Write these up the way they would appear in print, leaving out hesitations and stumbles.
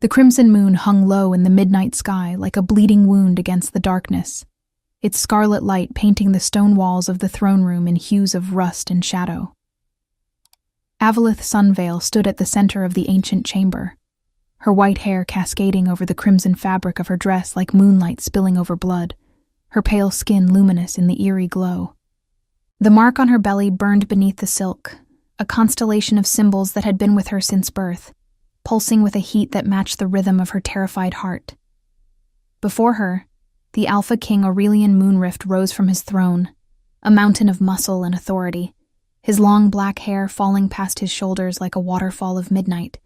The crimson moon hung low in the midnight sky like a bleeding wound against the darkness, its scarlet light painting the stone walls of the throne room in hues of rust and shadow. Avalith Sunveil stood at the center of the ancient chamber, her white hair cascading over the crimson fabric of her dress like moonlight spilling over blood, her pale skin luminous in the eerie glow. The mark on her belly burned beneath the silk, a constellation of symbols that had been with her since birth, pulsing with a heat that matched the rhythm of her terrified heart. Before her, the Alpha King Aurelian Moonrift rose from his throne, a mountain of muscle and authority, his long black hair falling past his shoulders like a waterfall of midnight,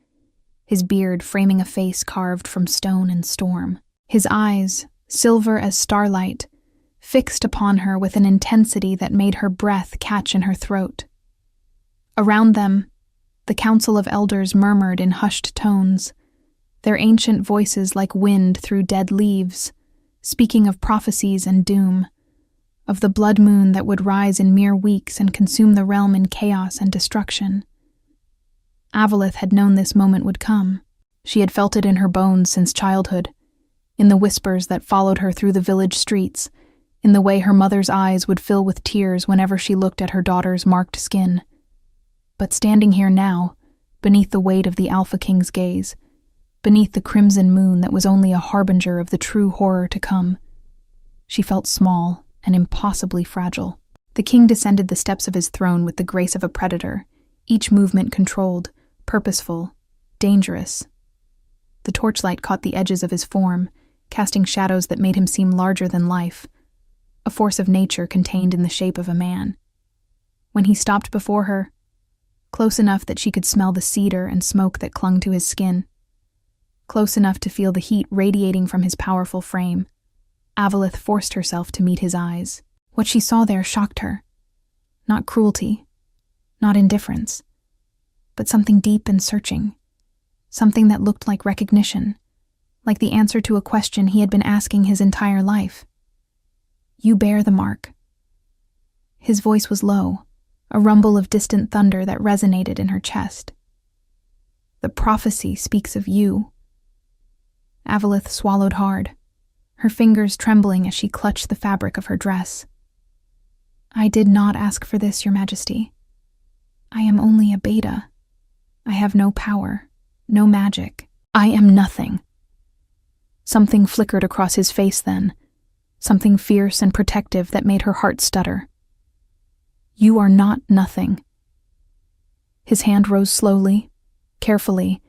his beard framing a face carved from stone and storm. His eyes, silver as starlight, fixed upon her with an intensity that made her breath catch in her throat. Around them, the council of elders murmured in hushed tones, their ancient voices like wind through dead leaves, speaking of prophecies and doom, of the blood moon that would rise in mere weeks and consume the realm in chaos and destruction. Avalith had known this moment would come. She had felt it in her bones since childhood, in the whispers that followed her through the village streets, in the way her mother's eyes would fill with tears whenever she looked at her daughter's marked skin. But standing here now, beneath the weight of the Alpha King's gaze, beneath the crimson moon that was only a harbinger of the true horror to come, she felt small and impossibly fragile. The king descended the steps of his throne with the grace of a predator, each movement controlled, purposeful, dangerous. The torchlight caught the edges of his form, casting shadows that made him seem larger than life, a force of nature contained in the shape of a man. When he stopped before her, close enough that she could smell the cedar and smoke that clung to his skin, close enough to feel the heat radiating from his powerful frame, Avalith forced herself to meet his eyes. What she saw there shocked her. Not cruelty, not indifference, but something deep and searching, something that looked like recognition, like the answer to a question he had been asking his entire life. "You bear the mark." His voice was low, a rumble of distant thunder that resonated in her chest. "The prophecy speaks of you." Avalith swallowed hard, her fingers trembling as she clutched the fabric of her dress. "I did not ask for this, Your Majesty. I am only a beta. I have no power, no magic. I am nothing." Something flickered across his face then, something fierce and protective that made her heart stutter. "You are not nothing." His hand rose slowly, carefully,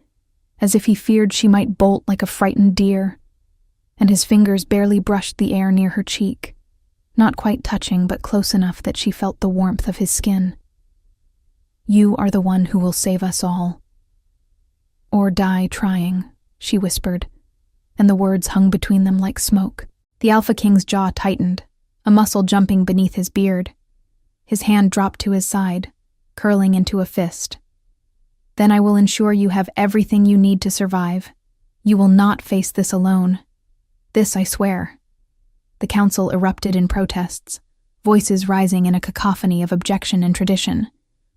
as if he feared she might bolt like a frightened deer, and his fingers barely brushed the air near her cheek, not quite touching but close enough that she felt the warmth of his skin. "You are the one who will save us all." "Or die trying," she whispered, and the words hung between them like smoke. The Alpha King's jaw tightened, a muscle jumping beneath his beard. His hand dropped to his side, curling into a fist. "Then I will ensure you have everything you need to survive. You will not face this alone. This I swear." The council erupted in protests, voices rising in a cacophony of objection and tradition,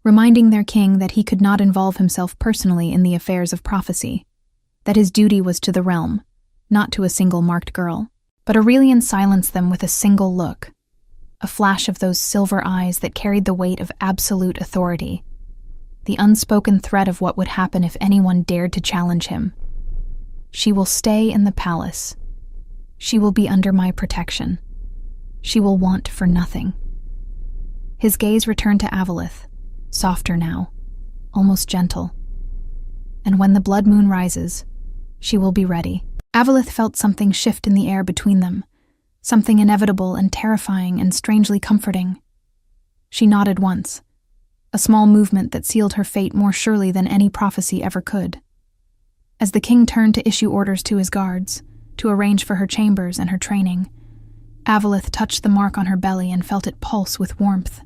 reminding their king that he could not involve himself personally in the affairs of prophecy, that his duty was to the realm, not to a single marked girl. But Aurelian silenced them with a single look, a flash of those silver eyes that carried the weight of absolute authority, the unspoken threat of what would happen if anyone dared to challenge him. "She will stay in the palace. She will be under my protection. She will want for nothing." His gaze returned to Avalith, softer now, almost gentle. "And when the blood moon rises, she will be ready." Avalith felt something shift in the air between them, something inevitable and terrifying and strangely comforting. She nodded once, a small movement that sealed her fate more surely than any prophecy ever could. As the king turned to issue orders to his guards, to arrange for her chambers and her training, Avalith touched the mark on her belly and felt it pulse with warmth.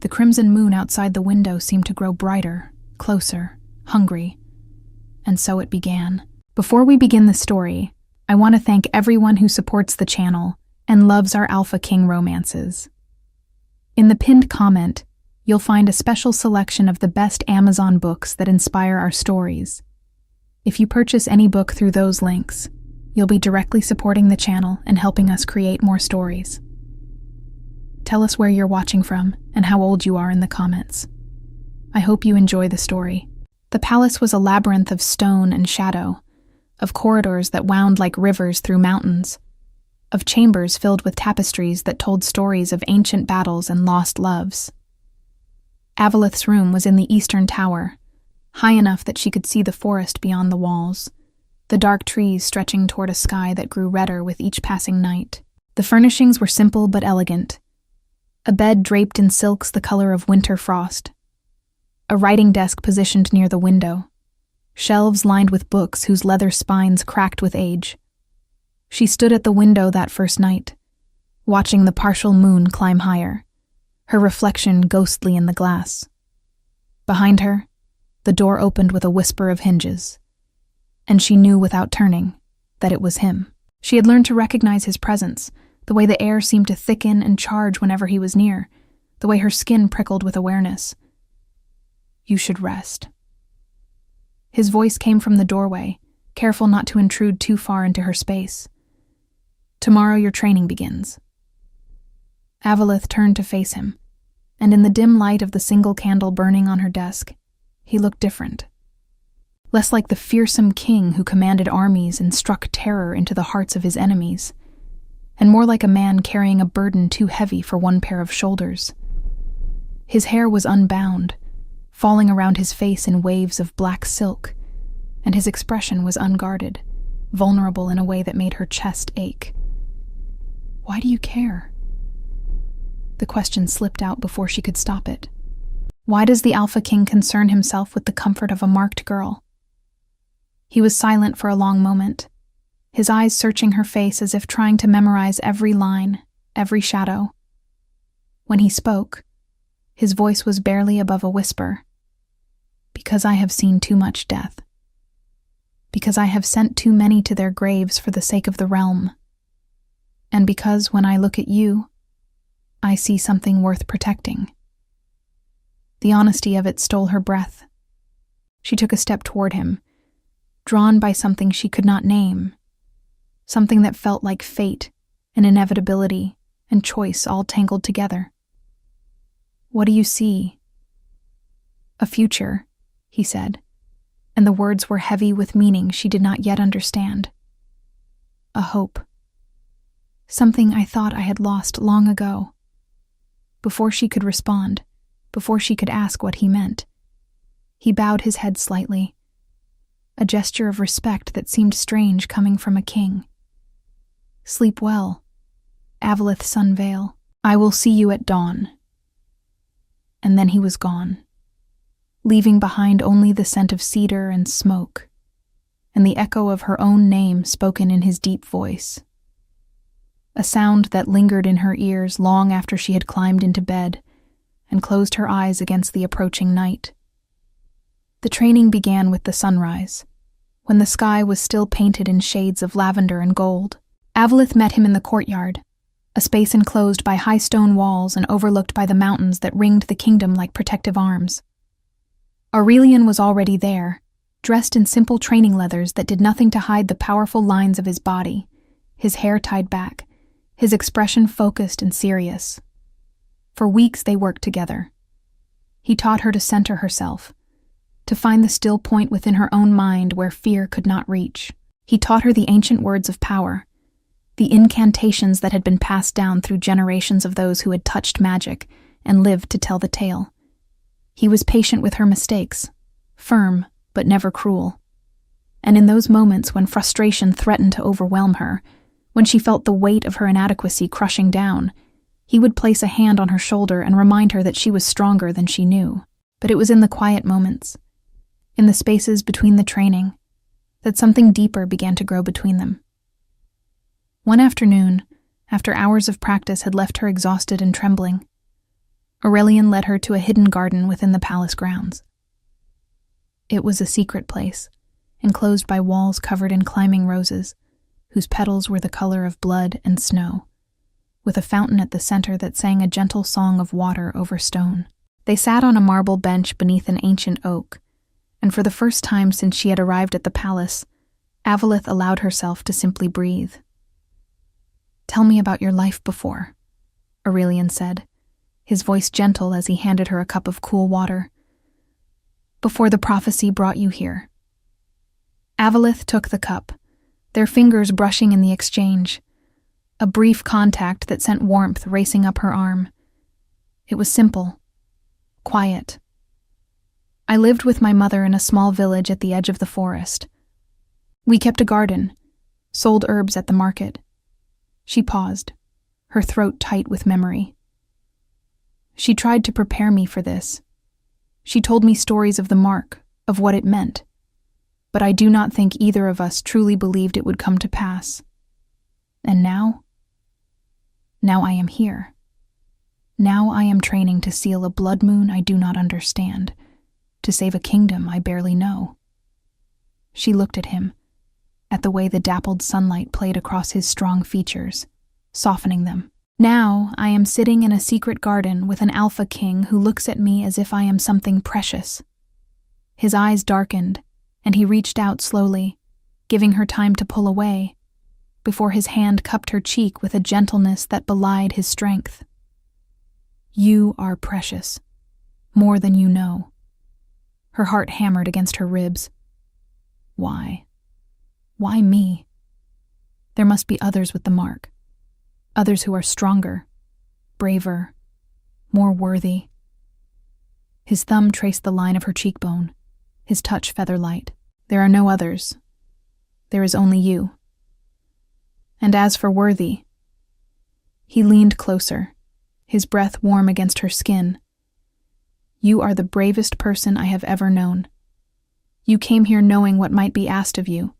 The crimson moon outside the window seemed to grow brighter, closer, hungry. And so it began. Before we begin the story, I want to thank everyone who supports the channel and loves our Alpha King romances. In the pinned comment, you'll find a special selection of the best Amazon books that inspire our stories. If you purchase any book through those links, you'll be directly supporting the channel and helping us create more stories. Tell us where you're watching from and how old you are in the comments. I hope you enjoy the story. The palace was a labyrinth of stone and shadow, of corridors that wound like rivers through mountains, of chambers filled with tapestries that told stories of ancient battles and lost loves. Avalith's room was in the eastern tower, high enough that she could see the forest beyond the walls, the dark trees stretching toward a sky that grew redder with each passing night. The furnishings were simple but elegant. A bed draped in silks the color of winter frost. A writing desk positioned near the window. Shelves lined with books whose leather spines cracked with age. She stood at the window that first night, watching the partial moon climb higher, her reflection ghostly in the glass. Behind her, the door opened with a whisper of hinges, and she knew without turning that it was him. She had learned to recognize his presence, the way the air seemed to thicken and charge whenever he was near, the way her skin prickled with awareness. "You should rest." His voice came from the doorway, careful not to intrude too far into her space. "Tomorrow your training begins." Avalith turned to face him, and in the dim light of the single candle burning on her desk, he looked different. Less like the fearsome king who commanded armies and struck terror into the hearts of his enemies, and more like a man carrying a burden too heavy for one pair of shoulders. His hair was unbound, falling around his face in waves of black silk, and his expression was unguarded, vulnerable in a way that made her chest ache. "Why do you care?" The question slipped out before she could stop it. Why does the Alpha King concern himself with the comfort of a marked girl? He was silent for a long moment, his eyes searching her face as if trying to memorize every line, every shadow. When he spoke, his voice was barely above a whisper. "Because I have seen too much death. Because I have sent too many to their graves for the sake of the realm. And because when I look at you, I see something worth protecting." The honesty of it stole her breath. She took a step toward him, drawn by something she could not name, something that felt like fate and inevitability and choice all tangled together. "What do you see?" "A future," he said, and the words were heavy with meaning she did not yet understand. "A hope. Something I thought I had lost long ago." Before she could respond, before she could ask what he meant, he bowed his head slightly, a gesture of respect that seemed strange coming from a king. "Sleep well, Avalith Sunvale. I will see you at dawn." And then he was gone, leaving behind only the scent of cedar and smoke, and the echo of her own name spoken in his deep voice. A sound that lingered in her ears long after she had climbed into bed and closed her eyes against the approaching night. The training began with the sunrise, when the sky was still painted in shades of lavender and gold. Avalith met him in the courtyard, a space enclosed by high stone walls and overlooked by the mountains that ringed the kingdom like protective arms. Aurelian was already there, dressed in simple training leathers that did nothing to hide the powerful lines of his body, his hair tied back, his expression focused and serious. For weeks they worked together. He taught her to center herself, to find the still point within her own mind where fear could not reach. He taught her the ancient words of power, the incantations that had been passed down through generations of those who had touched magic and lived to tell the tale. He was patient with her mistakes, firm but never cruel. And in those moments when frustration threatened to overwhelm her, when she felt the weight of her inadequacy crushing down, he would place a hand on her shoulder and remind her that she was stronger than she knew. But it was in the quiet moments, in the spaces between the training, that something deeper began to grow between them. One afternoon, after hours of practice had left her exhausted and trembling, Aurelian led her to a hidden garden within the palace grounds. It was a secret place, enclosed by walls covered in climbing roses, whose petals were the color of blood and snow, with a fountain at the center that sang a gentle song of water over stone. They sat on a marble bench beneath an ancient oak, and for the first time since she had arrived at the palace, Avalith allowed herself to simply breathe. "Tell me about your life before," Aurelian said, his voice gentle as he handed her a cup of cool water. "Before the prophecy brought you here." Avalith took the cup, their fingers brushing in the exchange, a brief contact that sent warmth racing up her arm. It was simple, quiet. "I lived with my mother in a small village at the edge of the forest. We kept a garden, sold herbs at the market." She paused, her throat tight with memory. "She tried to prepare me for this. She told me stories of the mark, of what it meant. But I do not think either of us truly believed it would come to pass. And now? Now I am here. Now I am training to seal a blood moon I do not understand, to save a kingdom I barely know." She looked at him, at the way the dappled sunlight played across his strong features, softening them. "Now I am sitting in a secret garden with an alpha king who looks at me as if I am something precious." His eyes darkened, and he reached out slowly, giving her time to pull away, before his hand cupped her cheek with a gentleness that belied his strength. "You are precious, more than you know." Her heart hammered against her ribs. Why? Why me? There must be others with the mark. Others who are stronger, braver, more worthy. His thumb traced the line of her cheekbone, his touch feather-light. "There are no others. There is only you. And as for worthy..." He leaned closer, his breath warm against her skin. "You are the bravest person I have ever known. You came here knowing what might be asked of you,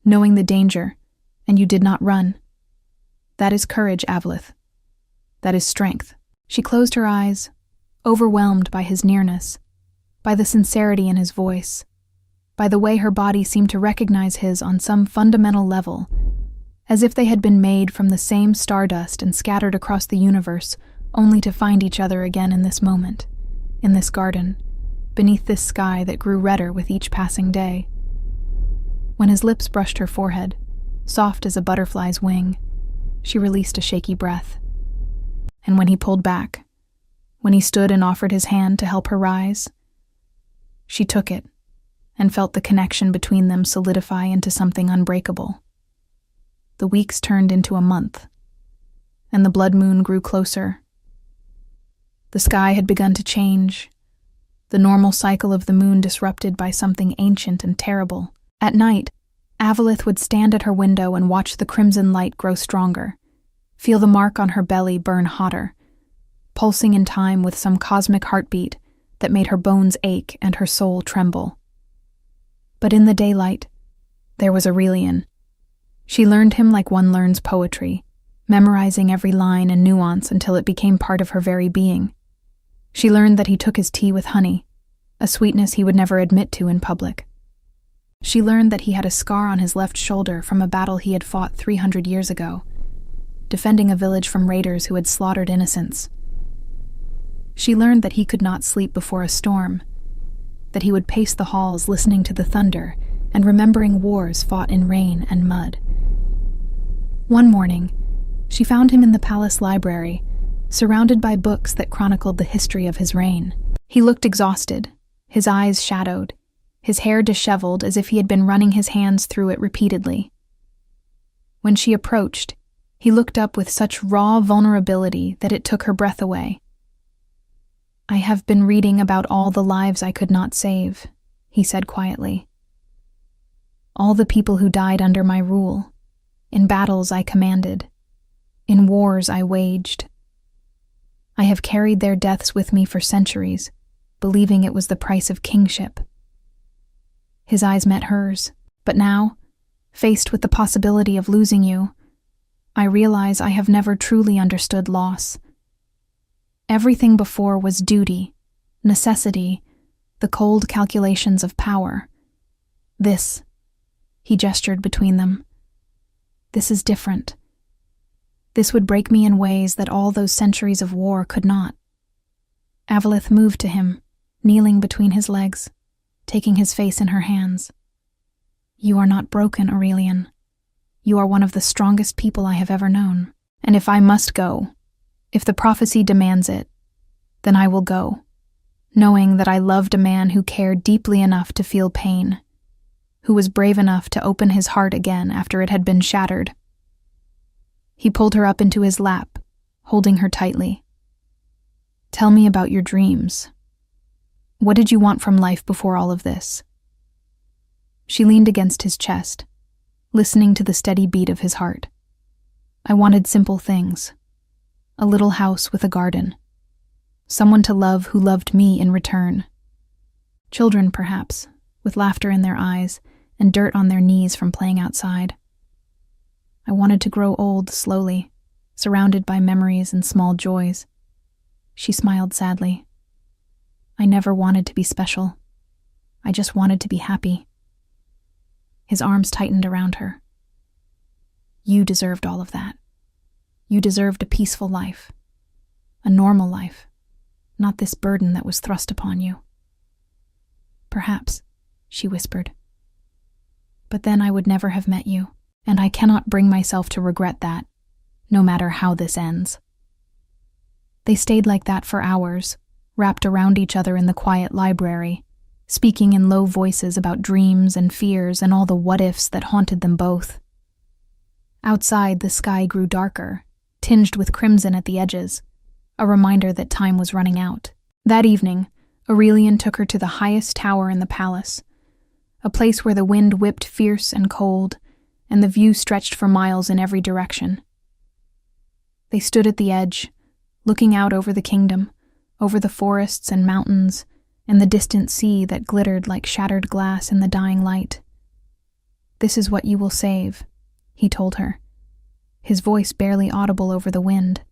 knowing the danger, and you did not run. That is courage, Avalith. That is strength." She closed her eyes, overwhelmed by his nearness, by the sincerity in his voice, by the way her body seemed to recognize his on some fundamental level, as if they had been made from the same stardust and scattered across the universe, only to find each other again in this moment, in this garden, beneath this sky that grew redder with each passing day. When his lips brushed her forehead, soft as a butterfly's wing, she released a shaky breath. And when he pulled back, when he stood and offered his hand to help her rise, she took it and felt the connection between them solidify into something unbreakable. The weeks turned into a month, and the blood moon grew closer. The sky had begun to change, the normal cycle of the moon disrupted by something ancient and terrible. At night, Avalith would stand at her window and watch the crimson light grow stronger, feel the mark on her belly burn hotter, pulsing in time with some cosmic heartbeat that made her bones ache and her soul tremble. But in the daylight, there was Aurelian. She learned him like one learns poetry, memorizing every line and nuance until it became part of her very being. She learned that he took his tea with honey, a sweetness he would never admit to in public. She learned that he had a scar on his left shoulder from a battle he had fought 300 years ago, defending a village from raiders who had slaughtered innocents. She learned that he could not sleep before a storm, that he would pace the halls listening to the thunder and remembering wars fought in rain and mud. One morning, she found him in the palace library, surrounded by books that chronicled the history of his reign. He looked exhausted, his eyes shadowed, his hair disheveled as if he had been running his hands through it repeatedly. When she approached, he looked up with such raw vulnerability that it took her breath away. "I have been reading about all the lives I could not save," he said quietly. "All the people who died under my rule, in battles I commanded, in wars I waged. I have carried their deaths with me for centuries, believing it was the price of kingship." His eyes met hers, but now, faced with the possibility of losing you, I realize I have never truly understood loss. Everything before was duty, necessity, the cold calculations of power. This, he gestured between them, this is different. This would break me in ways that all those centuries of war could not. Avalith moved to him, kneeling between his legs, taking his face in her hands. "You are not broken, Aurelian. You are one of the strongest people I have ever known. And if I must go, if the prophecy demands it, then I will go, knowing that I loved a man who cared deeply enough to feel pain, who was brave enough to open his heart again after it had been shattered." He pulled her up into his lap, holding her tightly. "Tell me about your dreams. What did you want from life before all of this?" She leaned against his chest, listening to the steady beat of his heart. "I wanted simple things. A little house with a garden. Someone to love who loved me in return. Children, perhaps, with laughter in their eyes and dirt on their knees from playing outside. I wanted to grow old slowly, surrounded by memories and small joys." She smiled sadly. "I never wanted to be special. I just wanted to be happy." His arms tightened around her. "You deserved all of that. You deserved a peaceful life, a normal life, not this burden that was thrust upon you." "Perhaps," she whispered. "But then I would never have met you, and I cannot bring myself to regret that, no matter how this ends." They stayed like that for hours, wrapped around each other in the quiet library, speaking in low voices about dreams and fears and all the what-ifs that haunted them both. Outside, the sky grew darker, tinged with crimson at the edges, a reminder that time was running out. That evening, Aurelian took her to the highest tower in the palace, a place where the wind whipped fierce and cold, and the view stretched for miles in every direction. They stood at the edge, looking out over the kingdom, over the forests and mountains, and the distant sea that glittered like shattered glass in the dying light. "This is what you will save," he told her, his voice barely audible over the wind.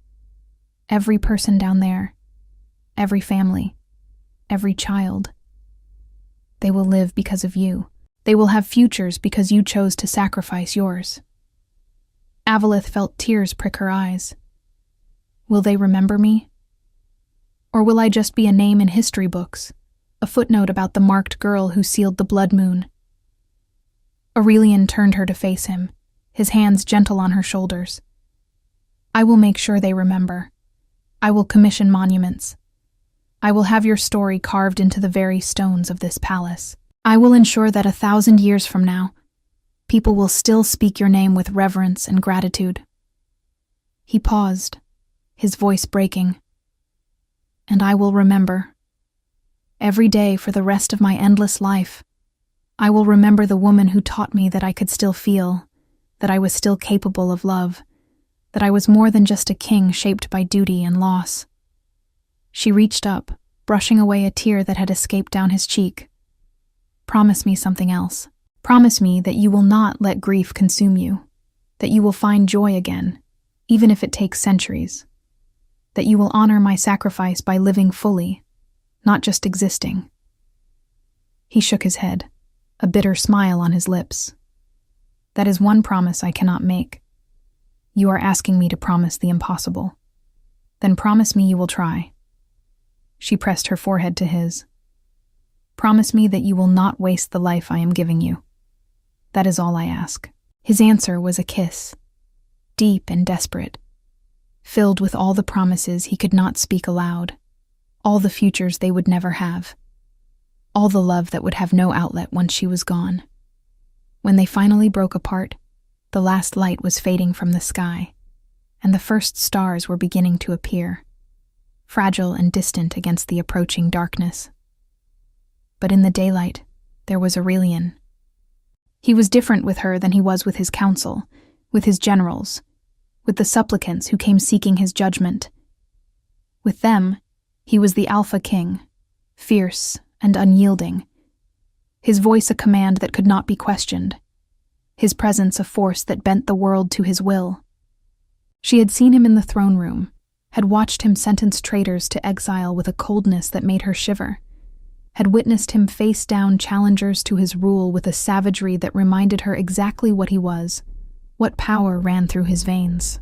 "Every person down there, every family, every child. They will live because of you. They will have futures because you chose to sacrifice yours." Avalith felt tears prick her eyes. "Will they remember me? Or will I just be a name in history books, a footnote about the marked girl who sealed the blood moon?" Aurelian turned her to face him, his hands gentle on her shoulders. "I will make sure they remember. I will commission monuments. I will have your story carved into the very stones of this palace. I will ensure that 1,000 years from now, people will still speak your name with reverence and gratitude." He paused, his voice breaking. "And I will remember. Every day for the rest of my endless life, I will remember the woman who taught me that I could still feel, that I was still capable of love, that I was more than just a king shaped by duty and loss." She reached up, brushing away a tear that had escaped down his cheek. "Promise me something else. Promise me that you will not let grief consume you, that you will find joy again, even if it takes centuries, that you will honor my sacrifice by living fully, not just existing." He shook his head, a bitter smile on his lips. "That is one promise I cannot make. You are asking me to promise the impossible. Then promise me you will try." She pressed her forehead to his. "Promise me that you will not waste the life I am giving you. That is all I ask." His answer was a kiss, deep and desperate, filled with all the promises he could not speak aloud, all the futures they would never have, all the love that would have no outlet once she was gone. When they finally broke apart, the last light was fading from the sky, and the first stars were beginning to appear, fragile and distant against the approaching darkness. But in the daylight, there was Aurelian. He was different with her than he was with his council, with his generals, with the supplicants who came seeking his judgment. With them, he was the Alpha King, fierce and unyielding, his voice a command that could not be questioned, his presence a force that bent the world to his will. She had seen him in the throne room, had watched him sentence traitors to exile with a coldness that made her shiver, had witnessed him face down challengers to his rule with a savagery that reminded her exactly what he was, what power ran through his veins.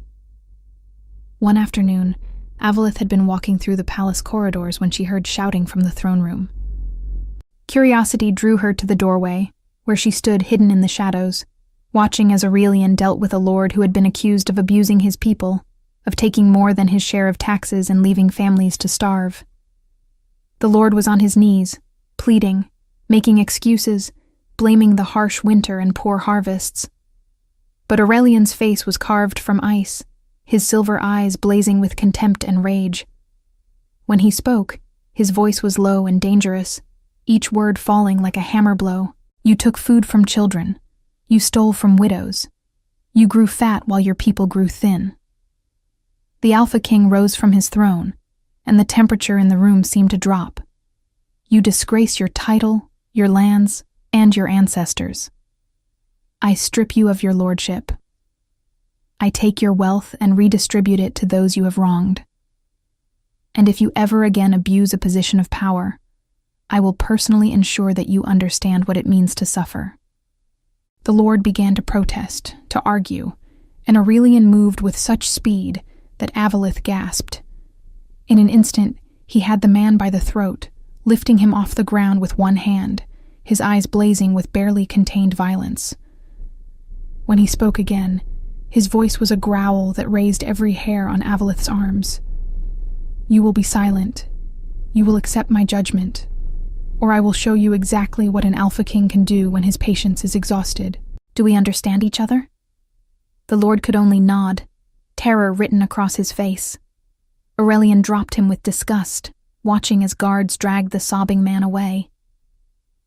One afternoon, Avalith had been walking through the palace corridors when she heard shouting from the throne room. Curiosity drew her to the doorway, where she stood hidden in the shadows, watching as Aurelian dealt with a lord who had been accused of abusing his people, of taking more than his share of taxes and leaving families to starve. The lord was on his knees, pleading, making excuses, blaming the harsh winter and poor harvests. But Aurelian's face was carved from ice, his silver eyes blazing with contempt and rage. When he spoke, his voice was low and dangerous, each word falling like a hammer blow. You took food from children. You stole from widows. You grew fat while your people grew thin. The Alpha King rose from his throne, and the temperature in the room seemed to drop. You disgrace your title, your lands, and your ancestors. I strip you of your lordship. I take your wealth and redistribute it to those you have wronged. And if you ever again abuse a position of power, I will personally ensure that you understand what it means to suffer. The Lord began to protest, to argue, and Aurelian moved with such speed that Avalith gasped. In an instant, he had the man by the throat, lifting him off the ground with one hand, his eyes blazing with barely contained violence. When he spoke again, his voice was a growl that raised every hair on Avalith's arms. You will be silent. You will accept my judgment, or I will show you exactly what an Alpha King can do when his patience is exhausted. Do we understand each other? The Lord could only nod, terror written across his face. Aurelian dropped him with disgust, watching as guards dragged the sobbing man away.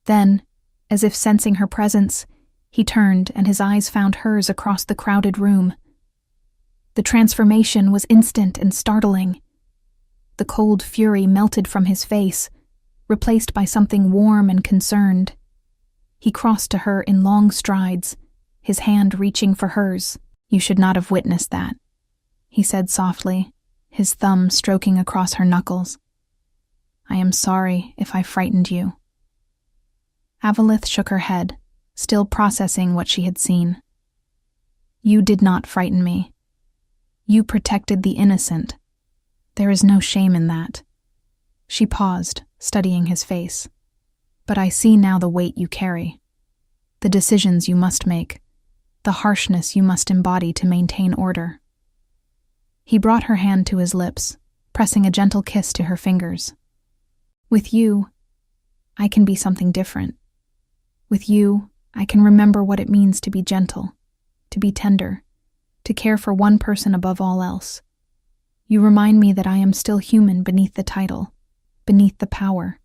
Then, as if sensing her presence, he turned and his eyes found hers across the crowded room. The transformation was instant and startling. The cold fury melted from his face, replaced by something warm and concerned. He crossed to her in long strides, his hand reaching for hers. You should not have witnessed that, he said softly, his thumb stroking across her knuckles. I am sorry if I frightened you. Avalith shook her head, still processing what she had seen. You did not frighten me. You protected the innocent. There is no shame in that. She paused, studying his face. But I see now the weight you carry, the decisions you must make, the harshness you must embody to maintain order. He brought her hand to his lips, pressing a gentle kiss to her fingers. With you, I can be something different. With you, I can remember what it means to be gentle, to be tender, to care for one person above all else. You remind me that I am still human beneath the title, beneath the power.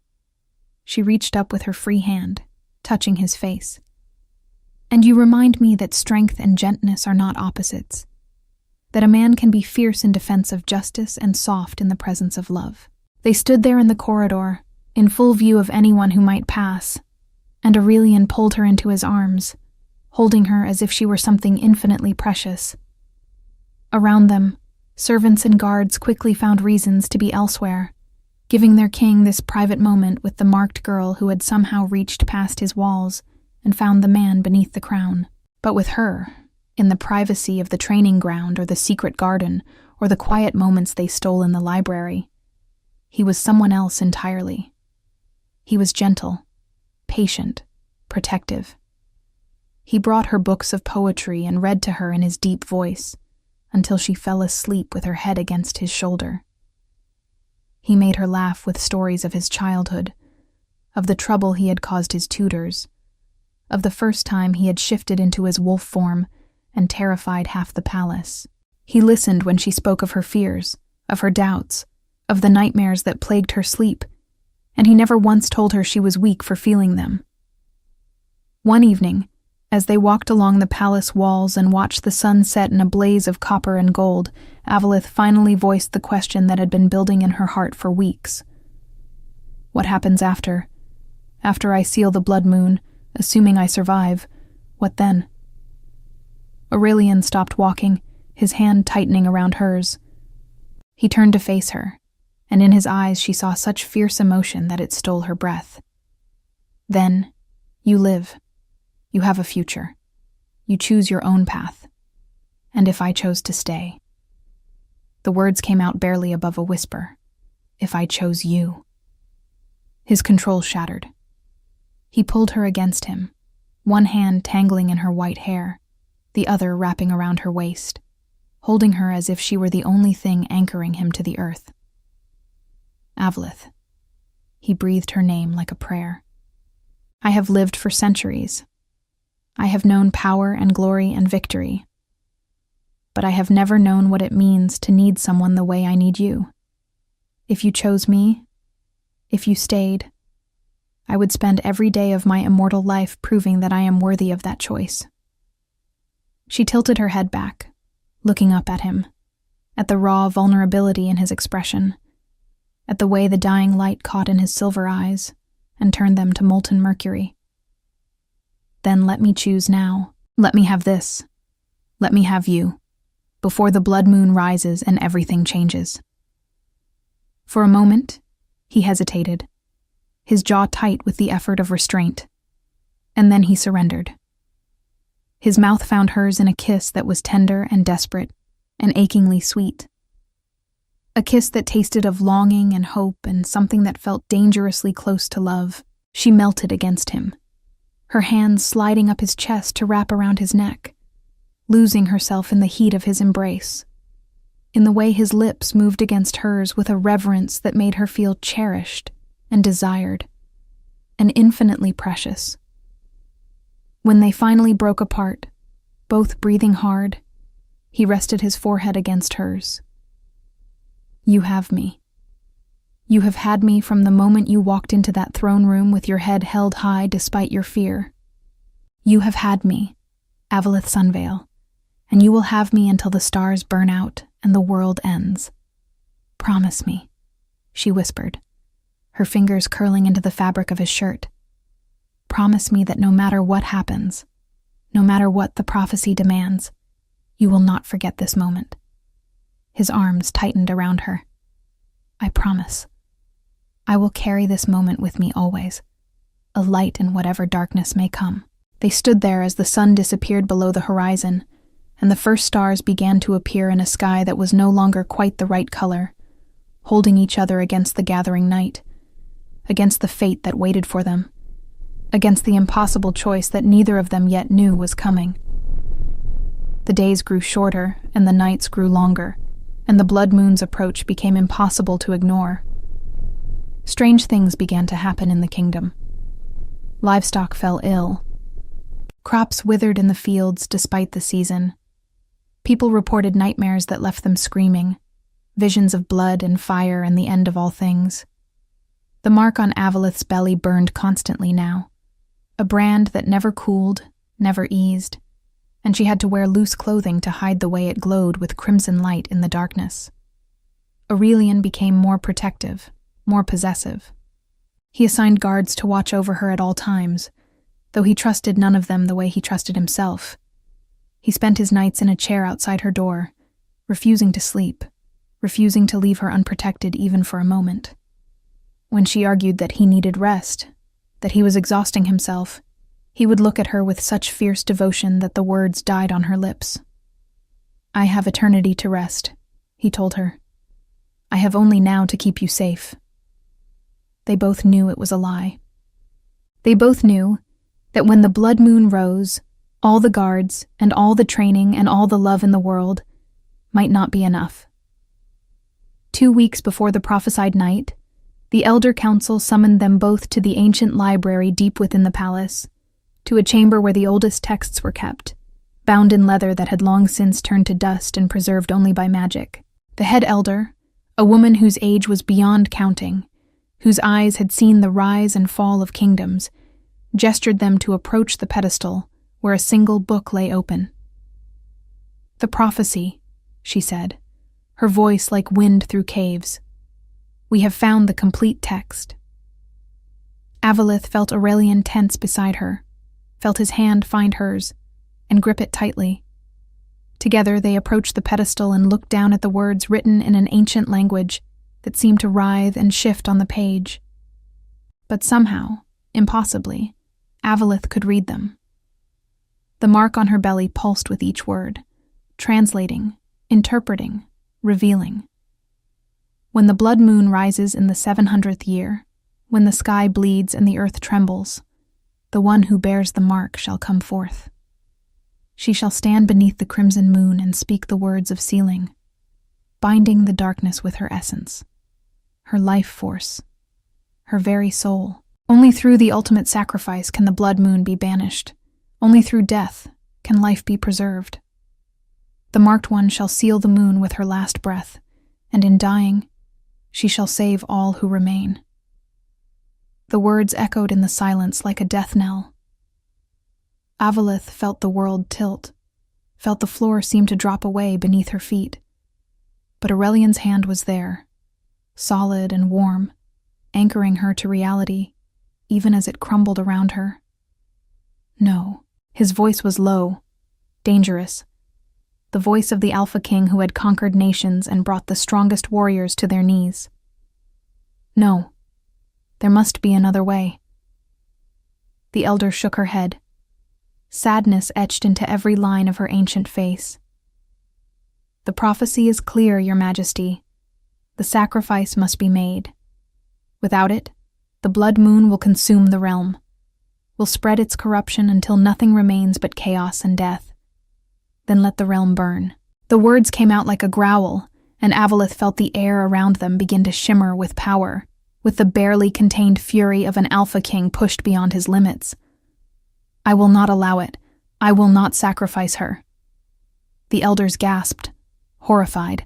She reached up with her free hand, touching his face. And you remind me that strength and gentleness are not opposites, that a man can be fierce in defense of justice and soft in the presence of love. They stood there in the corridor, in full view of anyone who might pass, and Aurelian pulled her into his arms, holding her as if she were something infinitely precious. Around them, servants and guards quickly found reasons to be elsewhere, giving their king this private moment with the marked girl who had somehow reached past his walls and found the man beneath the crown. But with her, in the privacy of the training ground or the secret garden or the quiet moments they stole in the library, he was someone else entirely. He was gentle, patient, protective. He brought her books of poetry and read to her in his deep voice, until she fell asleep with her head against his shoulder. He made her laugh with stories of his childhood, of the trouble he had caused his tutors, of the first time he had shifted into his wolf form and terrified half the palace. He listened when she spoke of her fears, of her doubts, of the nightmares that plagued her sleep, and he never once told her she was weak for feeling them. One evening, as they walked along the palace walls and watched the sun set in a blaze of copper and gold, Avalith finally voiced the question that had been building in her heart for weeks. What happens after? After I seal the blood moon, assuming I survive, what then? Aurelian stopped walking, his hand tightening around hers. He turned to face her, and in his eyes she saw such fierce emotion that it stole her breath. Then, you live. You have a future. You choose your own path. And if I chose to stay? The words came out barely above a whisper. If I chose you. His control shattered. He pulled her against him, one hand tangling in her white hair, the other wrapping around her waist, holding her as if she were the only thing anchoring him to the earth. Avalith. He breathed her name like a prayer. I have lived for centuries. I have known power and glory and victory. But I have never known what it means to need someone the way I need you. If you chose me, if you stayed, I would spend every day of my immortal life proving that I am worthy of that choice. She tilted her head back, looking up at him, at the raw vulnerability in his expression, at the way the dying light caught in his silver eyes and turned them to molten mercury. Then let me choose now. Let me have this. Let me have you, before the blood moon rises and everything changes. For a moment, he hesitated, his jaw tight with the effort of restraint, and then he surrendered. His mouth found hers in a kiss that was tender and desperate and achingly sweet. A kiss that tasted of longing and hope and something that felt dangerously close to love. She melted against him, her hands sliding up his chest to wrap around his neck, losing herself in the heat of his embrace, in the way his lips moved against hers with a reverence that made her feel cherished and desired, and infinitely precious. When they finally broke apart, both breathing hard, he rested his forehead against hers. You have me. You have had me from the moment you walked into that throne room with your head held high despite your fear. You have had me, Avalith Sunvale, and you will have me until the stars burn out and the world ends. Promise me, she whispered, her fingers curling into the fabric of his shirt. Promise me that no matter what happens, no matter what the prophecy demands, you will not forget this moment. His arms tightened around her. I promise. I will carry this moment with me always, a light in whatever darkness may come. They stood there as the sun disappeared below the horizon, and the first stars began to appear in a sky that was no longer quite the right color, holding each other against the gathering night, against the fate that waited for them, against the impossible choice that neither of them yet knew was coming. The days grew shorter and the nights grew longer, and the blood moon's approach became impossible to ignore. Strange things began to happen in the kingdom. Livestock fell ill. Crops withered in the fields despite the season. People reported nightmares that left them screaming, visions of blood and fire and the end of all things. The mark on Avalith's belly burned constantly now, a brand that never cooled, never eased, and she had to wear loose clothing to hide the way it glowed with crimson light in the darkness. Aurelian became more protective, more possessive. He assigned guards to watch over her at all times, though he trusted none of them the way he trusted himself. He spent his nights in a chair outside her door, refusing to sleep, refusing to leave her unprotected even for a moment. When she argued that he needed rest, that he was exhausting himself, he would look at her with such fierce devotion that the words died on her lips. I have eternity to rest, he told her. I have only now to keep you safe. They both knew it was a lie. They both knew that when the blood moon rose, all the guards and all the training and all the love in the world might not be enough. 2 weeks before the prophesied night, the Elder Council summoned them both to the ancient library deep within the palace, to a chamber where the oldest texts were kept, bound in leather that had long since turned to dust and preserved only by magic. The head elder, a woman whose age was beyond counting, whose eyes had seen the rise and fall of kingdoms, gestured them to approach the pedestal where a single book lay open. The prophecy, she said, her voice like wind through caves. We have found the complete text. Avalith felt Aurelian tense beside her, felt his hand find hers, and grip it tightly. Together they approached the pedestal and looked down at the words written in an ancient language that seemed to writhe and shift on the page. But somehow, impossibly, Avalith could read them. The mark on her belly pulsed with each word, translating, interpreting, revealing. When the blood moon rises in the 700th year, when the sky bleeds and the earth trembles, The one who bears the mark shall come forth. She shall stand beneath the crimson moon and speak the words of sealing, binding the darkness with her essence, her life force, her very soul. Only through the ultimate sacrifice can the blood moon be banished. Only through death can life be preserved. The marked one shall seal the moon with her last breath, and in dying, she shall save all who remain. The words echoed in the silence like a death knell. Avalith felt the world tilt, felt the floor seem to drop away beneath her feet. But Aurelian's hand was there, solid and warm, anchoring her to reality, even as it crumbled around her. No, his voice was low, dangerous. The voice of the Alpha King who had conquered nations and brought the strongest warriors to their knees. No, there must be another way. The elder shook her head, sadness etched into every line of her ancient face. The prophecy is clear, Your Majesty. The sacrifice must be made. Without it, the blood moon will consume the realm, will spread its corruption until nothing remains but chaos and death. Then let the realm burn. The words came out like a growl, and Avalith felt the air around them begin to shimmer with power, with the barely contained fury of an Alpha King pushed beyond his limits. I will not allow it. I will not sacrifice her. The elders gasped, horrified.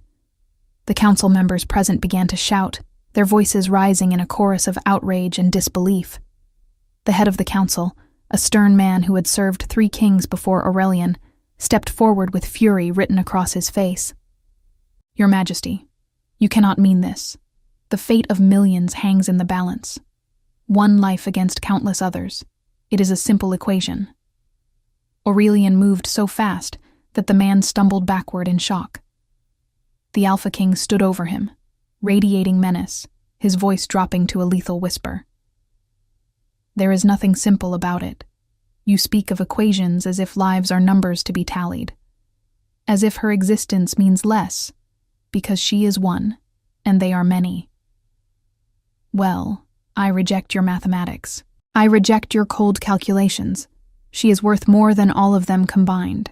The council members present began to shout, their voices rising in a chorus of outrage and disbelief. The head of the council, a stern man who had served 3 kings before Aurelian, stepped forward with fury written across his face. Your Majesty, you cannot mean this. The fate of millions hangs in the balance. One life against countless others. It is a simple equation. Aurelian moved so fast that the man stumbled backward in shock. The Alpha King stood over him, radiating menace, his voice dropping to a lethal whisper. There is nothing simple about it. You speak of equations as if lives are numbers to be tallied, as if her existence means less, because she is one, and they are many. Well, I reject your mathematics. I reject your cold calculations. She is worth more than all of them combined.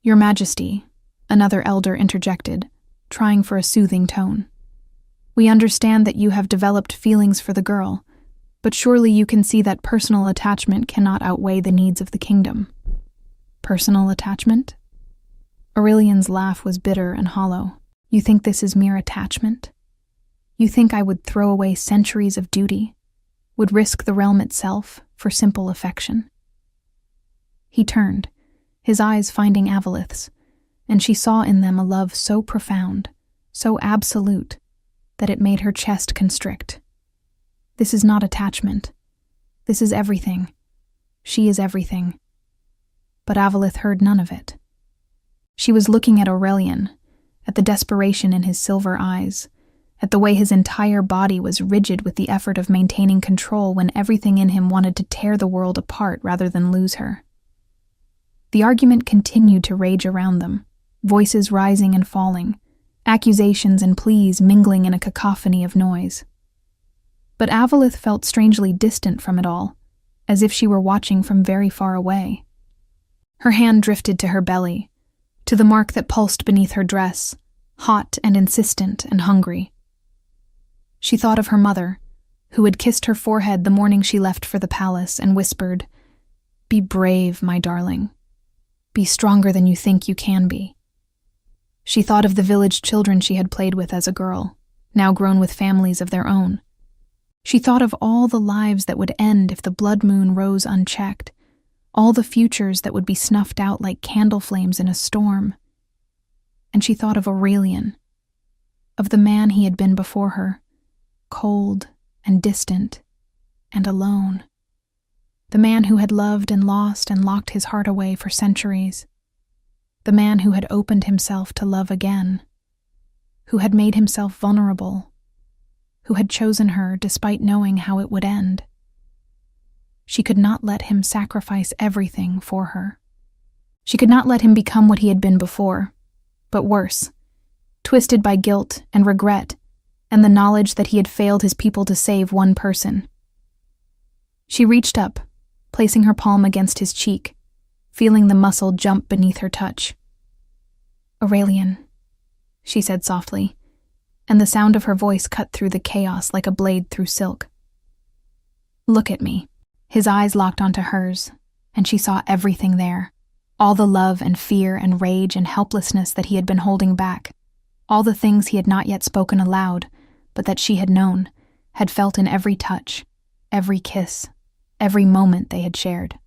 Your Majesty, another elder interjected, trying for a soothing tone. We understand that you have developed feelings for the girl, but surely you can see that personal attachment cannot outweigh the needs of the kingdom. Personal attachment? Aurelian's laugh was bitter and hollow. You think this is mere attachment? You think I would throw away centuries of duty, would risk the realm itself for simple affection? He turned, his eyes finding Avalith's, and she saw in them a love so profound, so absolute, that it made her chest constrict. This is not attachment. This is everything. She is everything. But Avalith heard none of it. She was looking at Aurelian, at the desperation in his silver eyes, at the way his entire body was rigid with the effort of maintaining control when everything in him wanted to tear the world apart rather than lose her. The argument continued to rage around them, voices rising and falling, accusations and pleas mingling in a cacophony of noise. But Avalith felt strangely distant from it all, as if she were watching from very far away. Her hand drifted to her belly, to the mark that pulsed beneath her dress, hot and insistent and hungry. She thought of her mother, who had kissed her forehead the morning she left for the palace and whispered, "Be brave, my darling. Be stronger than you think you can be." She thought of the village children she had played with as a girl, now grown with families of their own. She thought of all the lives that would end if the blood moon rose unchecked, all the futures that would be snuffed out like candle flames in a storm. And she thought of Aurelian, of the man he had been before her, cold and distant and alone. The man who had loved and lost and locked his heart away for centuries. The man who had opened himself to love again, who had made himself vulnerable, who had chosen her despite knowing how it would end. She could not let him sacrifice everything for her. She could not let him become what he had been before, but worse, twisted by guilt and regret and the knowledge that he had failed his people to save one person. She reached up, placing her palm against his cheek, feeling the muscle jump beneath her touch. "Aurelian," she said softly, and the sound of her voice cut through the chaos like a blade through silk. "Look at me." His eyes locked onto hers, and she saw everything there. All the love and fear and rage and helplessness that he had been holding back. All the things he had not yet spoken aloud, but that she had known, had felt in every touch, every kiss, every moment they had shared.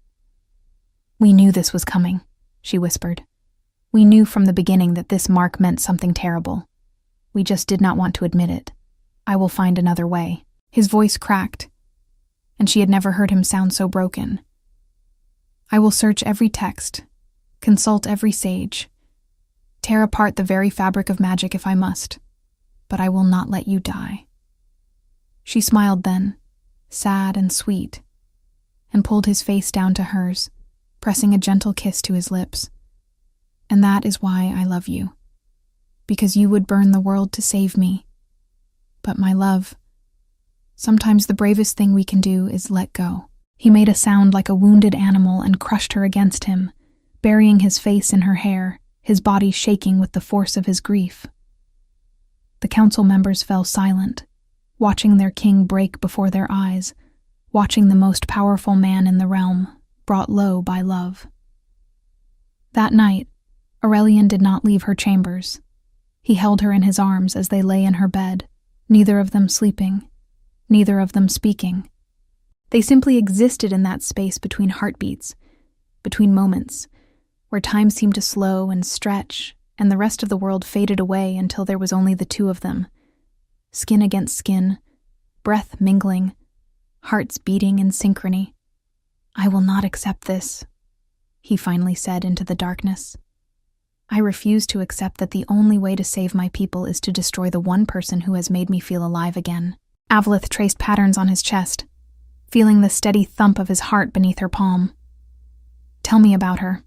"We knew this was coming," she whispered. "We knew from the beginning that this mark meant something terrible. We just did not want to admit it. I will find another way." His voice cracked, and she had never heard him sound so broken. "I will search every text, consult every sage, tear apart the very fabric of magic if I must, but I will not let you die." She smiled then, sad and sweet, and pulled his face down to hers, pressing a gentle kiss to his lips. "And that is why I love you, because you would burn the world to save me. But my love, sometimes the bravest thing we can do is let go." He made a sound like a wounded animal and crushed her against him, burying his face in her hair, his body shaking with the force of his grief. The council members fell silent, watching their king break before their eyes, watching the most powerful man in the realm, brought low by love. That night, Aurelian did not leave her chambers. He held her in his arms as they lay in her bed, neither of them sleeping, neither of them speaking. They simply existed in that space between heartbeats, between moments, where time seemed to slow and stretch, and the rest of the world faded away until there was only the two of them, skin against skin, breath mingling, hearts beating in synchrony. "I will not accept this," he finally said into the darkness. "I refuse to accept that the only way to save my people is to destroy the one person who has made me feel alive again." Avalith traced patterns on his chest, feeling the steady thump of his heart beneath her palm. "Tell me about her.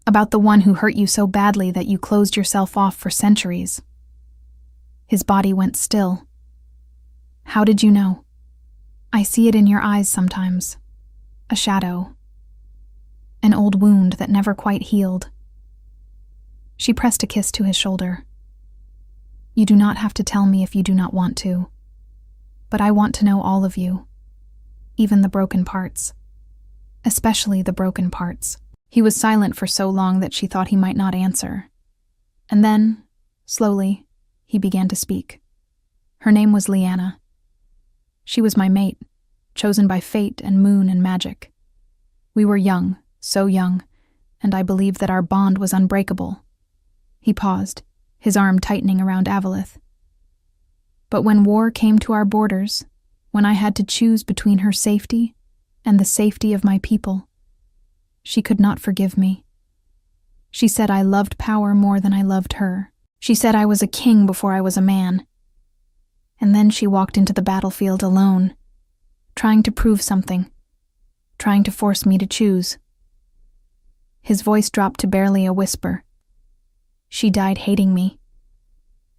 About the one who hurt you so badly that you closed yourself off for centuries." His body went still. "How did you know?" "I see it in your eyes sometimes. A shadow. An old wound that never quite healed." She pressed a kiss to his shoulder. "You do not have to tell me if you do not want to. But I want to know all of you, even the broken parts. Especially the broken parts." He was silent for so long that she thought he might not answer. And then, slowly, he began to speak. "Her name was Lyanna. She was my mate, chosen by fate and moon and magic. We were young, so young, and I believed that our bond was unbreakable." He paused, his arm tightening around Avalith. "But when war came to our borders, when I had to choose between her safety and the safety of my people, she could not forgive me. She said I loved power more than I loved her. She said I was a king before I was a man. And then she walked into the battlefield alone, trying to prove something, trying to force me to choose." His voice dropped to barely a whisper. "She died hating me,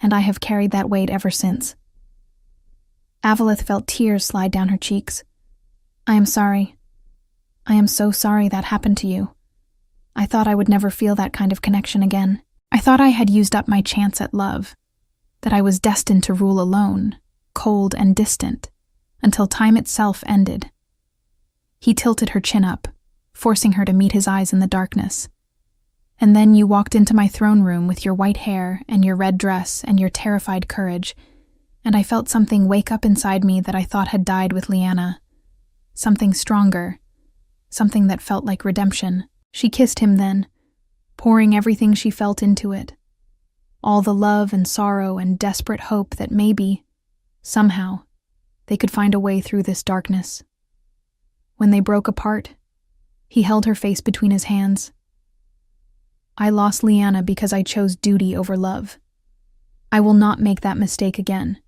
and I have carried that weight ever since." Avalith felt tears slide down her cheeks. "I am sorry. I am so sorry that happened to you. I thought I would never feel that kind of connection again. I thought I had used up my chance at love, that I was destined to rule alone, cold and distant, until time itself ended." He tilted her chin up, forcing her to meet his eyes in the darkness. "And then you walked into my throne room with your white hair and your red dress and your terrified courage, and I felt something wake up inside me that I thought had died with Lyanna. Something stronger, something that felt like redemption." She kissed him then, pouring everything she felt into it. All the love and sorrow and desperate hope that maybe, somehow, they could find a way through this darkness. When they broke apart, he held her face between his hands. "I lost Lyanna because I chose duty over love. I will not make that mistake again.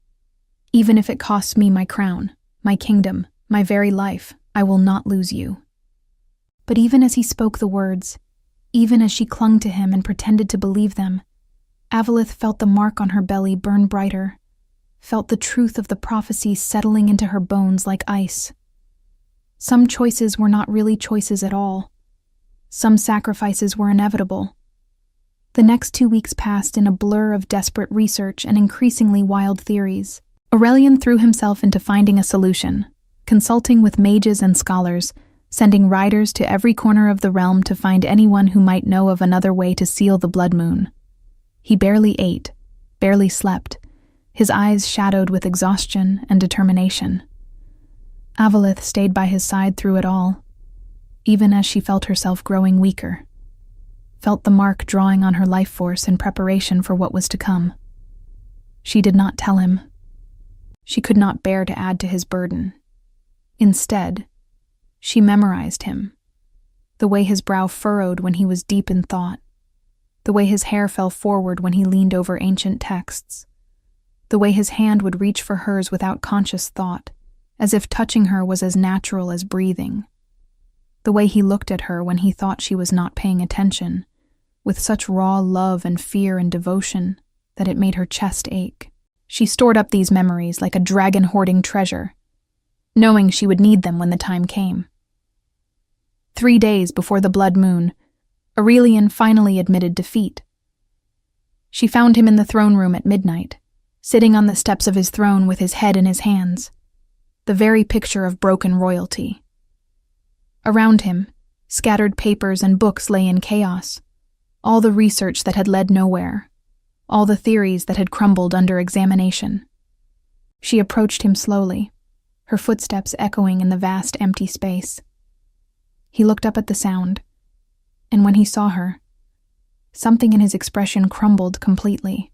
Even if it costs me my crown, my kingdom, my very life, I will not lose you." But even as he spoke the words, even as she clung to him and pretended to believe them, Avalith felt the mark on her belly burn brighter, felt the truth of the prophecy settling into her bones like ice. Some choices were not really choices at all. Some sacrifices were inevitable. The next 2 weeks passed in a blur of desperate research and increasingly wild theories. Aurelian threw himself into finding a solution, consulting with mages and scholars, sending riders to every corner of the realm to find anyone who might know of another way to seal the blood moon. He barely ate, barely slept, his eyes shadowed with exhaustion and determination. Avalith stayed by his side through it all, even as she felt herself growing weaker, felt the mark drawing on her life force in preparation for what was to come. She did not tell him. She could not bear to add to his burden. Instead, she memorized him, the way his brow furrowed when he was deep in thought, the way his hair fell forward when he leaned over ancient texts, the way his hand would reach for hers without conscious thought, as if touching her was as natural as breathing, the way he looked at her when he thought she was not paying attention, with such raw love and fear and devotion that it made her chest ache. She stored up these memories like a dragon hoarding treasure, knowing she would need them when the time came. 3 days before the blood moon, Aurelian finally admitted defeat. She found him in the throne room at midnight, sitting on the steps of his throne with his head in his hands, the very picture of broken royalty. Around him, scattered papers and books lay in chaos, all the research that had led nowhere, all the theories that had crumbled under examination. She approached him slowly, her footsteps echoing in the vast empty space. He looked up at the sound, and when he saw her, something in his expression crumbled completely.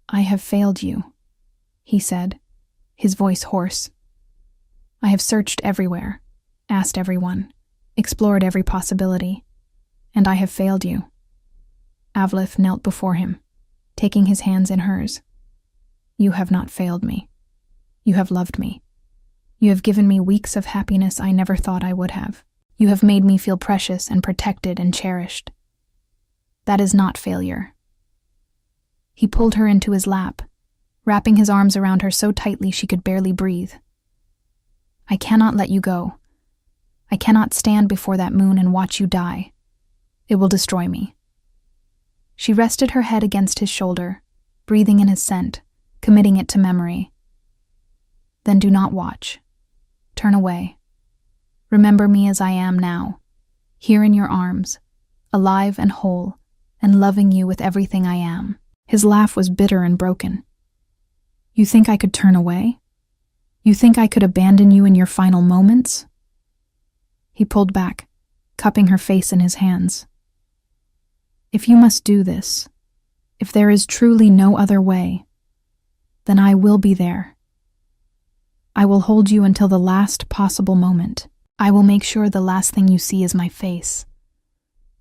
"I have failed you," he said, his voice hoarse. "I have searched everywhere, asked everyone, explored every possibility, and I have failed you." Avalith knelt before him, taking his hands in hers. "You have not failed me. You have loved me. You have given me weeks of happiness I never thought I would have. You have made me feel precious and protected and cherished. That is not failure." He pulled her into his lap, wrapping his arms around her so tightly she could barely breathe. "I cannot let you go. I cannot stand before that moon and watch you die. It will destroy me." She rested her head against his shoulder, breathing in his scent, committing it to memory. "Then do not watch. Turn away. Remember me as I am now, here in your arms, alive and whole, and loving you with everything I am." His laugh was bitter and broken. "You think I could turn away? You think I could abandon you in your final moments?" He pulled back, cupping her face in his hands. "If you must do this, if there is truly no other way, then I will be there. I will hold you until the last possible moment. I will make sure the last thing you see is my face.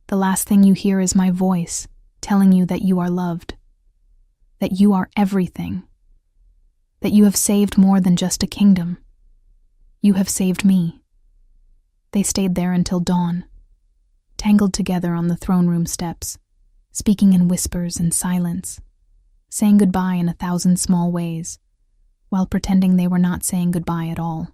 The last thing you hear is my voice, telling you that you are loved, that you are everything, that you have saved more than just a kingdom. You have saved me." They stayed there until dawn, tangled together on the throne room steps, speaking in whispers and silence, saying goodbye in 1,000 small ways, while pretending they were not saying goodbye at all.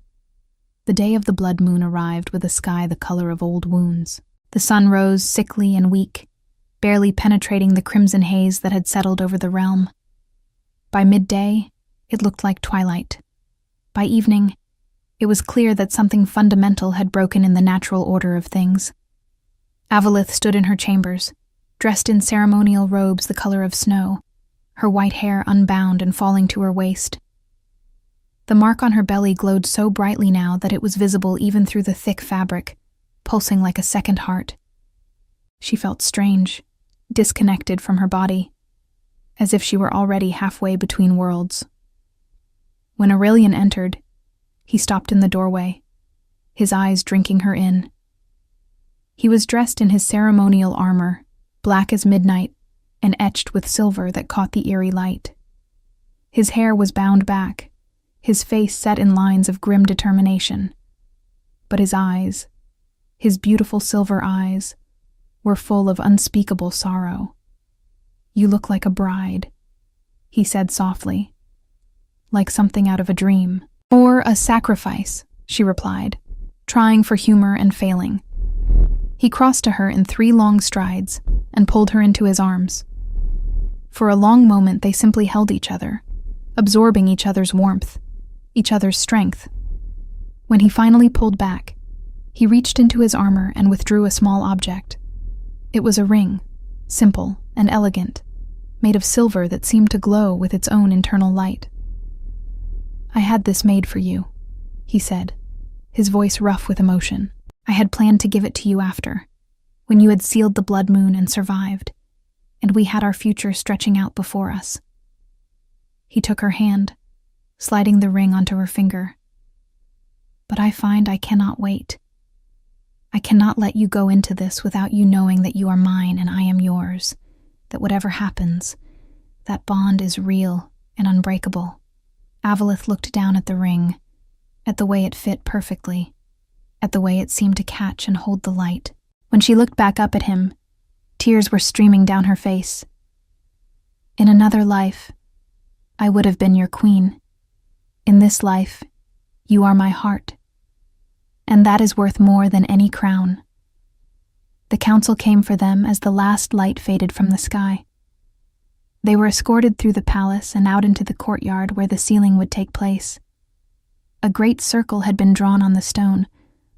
The day of the blood moon arrived with a sky the color of old wounds. The sun rose sickly and weak, barely penetrating the crimson haze that had settled over the realm. By midday, it looked like twilight. By evening, it was clear that something fundamental had broken in the natural order of things. Avalith stood in her chambers, dressed in ceremonial robes the color of snow, her white hair unbound and falling to her waist. The mark on her belly glowed so brightly now that it was visible even through the thick fabric, pulsing like a second heart. She felt strange, disconnected from her body, as if she were already halfway between worlds. When Aurelian entered, he stopped in the doorway, his eyes drinking her in. He was dressed in his ceremonial armor, black as midnight and etched with silver that caught the eerie light. His hair was bound back, his face set in lines of grim determination. But his eyes, his beautiful silver eyes, were full of unspeakable sorrow. "You look like a bride," he said softly, "like something out of a dream." "Or a sacrifice," she replied, trying for humor and failing. He crossed to her in 3 long strides and pulled her into his arms. For a long moment they simply held each other, absorbing each other's warmth, each other's strength. When he finally pulled back, he reached into his armor and withdrew a small object. It was a ring, simple and elegant, made of silver that seemed to glow with its own internal light. "I had this made for you," he said, his voice rough with emotion. "I had planned to give it to you after, when you had sealed the blood moon and survived, and we had our future stretching out before us." He took her hand, sliding the ring onto her finger. "But I find I cannot wait. I cannot let you go into this without you knowing that you are mine and I am yours, that whatever happens, that bond is real and unbreakable." Avalith looked down at the ring, at the way it fit perfectly, at the way it seemed to catch and hold the light. When she looked back up at him, tears were streaming down her face. "In another life, I would have been your queen. In this life, you are my heart. And that is worth more than any crown." The council came for them as the last light faded from the sky. They were escorted through the palace and out into the courtyard where the sealing would take place. A great circle had been drawn on the stone,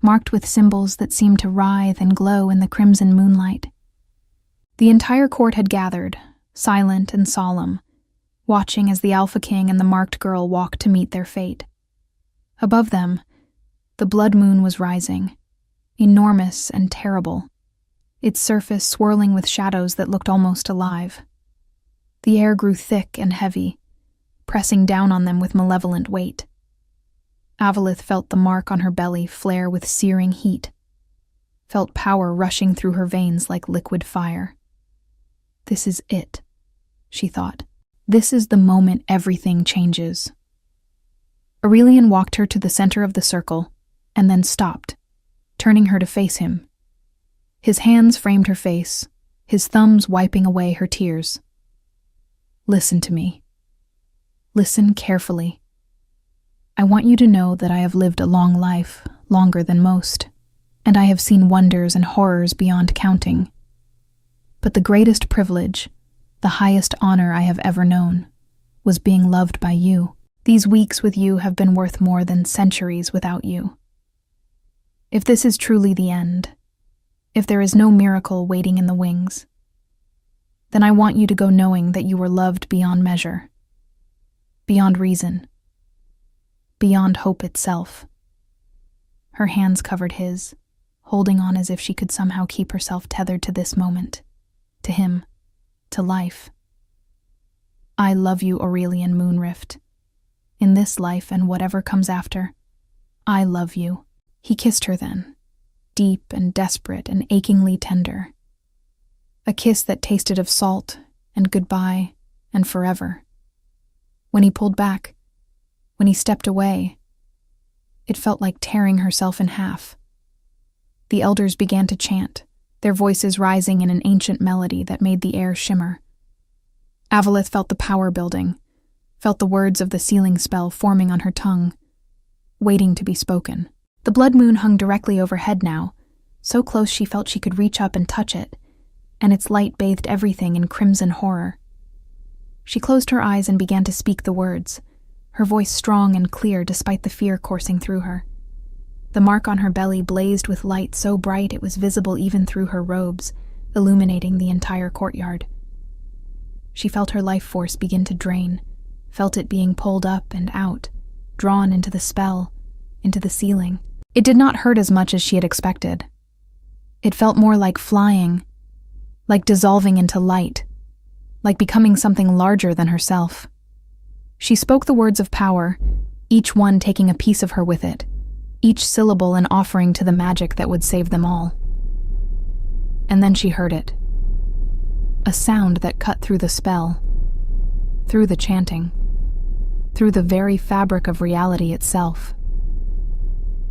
marked with symbols that seemed to writhe and glow in the crimson moonlight. The entire court had gathered, silent and solemn, watching as the Alpha King and the marked girl walked to meet their fate. Above them, the blood moon was rising, enormous and terrible, its surface swirling with shadows that looked almost alive. The air grew thick and heavy, pressing down on them with malevolent weight. Avalith felt the mark on her belly flare with searing heat, felt power rushing through her veins like liquid fire. "This is it," she thought. "This is the moment everything changes." Aurelian walked her to the center of the circle, and then stopped, turning her to face him. His hands framed her face, his thumbs wiping away her tears. "Listen to me. Listen carefully. I want you to know that I have lived a long life, longer than most, and I have seen wonders and horrors beyond counting. But the greatest privilege, the highest honor I have ever known, was being loved by you. These weeks with you have been worth more than centuries without you. If this is truly the end, if there is no miracle waiting in the wings, then I want you to go knowing that you were loved beyond measure, beyond reason, beyond hope itself." Her hands covered his, holding on as if she could somehow keep herself tethered to this moment, to him, to life. "I love you, Aurelian Moonrift. In this life and whatever comes after, I love you." He kissed her then, deep and desperate and achingly tender. A kiss that tasted of salt and goodbye and forever. When he pulled back, when he stepped away, it felt like tearing herself in half. The elders began to chant, their voices rising in an ancient melody that made the air shimmer. Avalith felt the power building, felt the words of the sealing spell forming on her tongue, waiting to be spoken. The blood moon hung directly overhead now, so close she felt she could reach up and touch it, and its light bathed everything in crimson horror. She closed her eyes and began to speak the words, her voice strong and clear despite the fear coursing through her. The mark on her belly blazed with light so bright it was visible even through her robes, illuminating the entire courtyard. She felt her life force begin to drain, felt it being pulled up and out, drawn into the spell, into the ceiling. It did not hurt as much as she had expected. It felt more like flying, like dissolving into light, like becoming something larger than herself. She spoke the words of power, each one taking a piece of her with it, each syllable an offering to the magic that would save them all. And then she heard it. A sound that cut through the spell, through the chanting, through the very fabric of reality itself.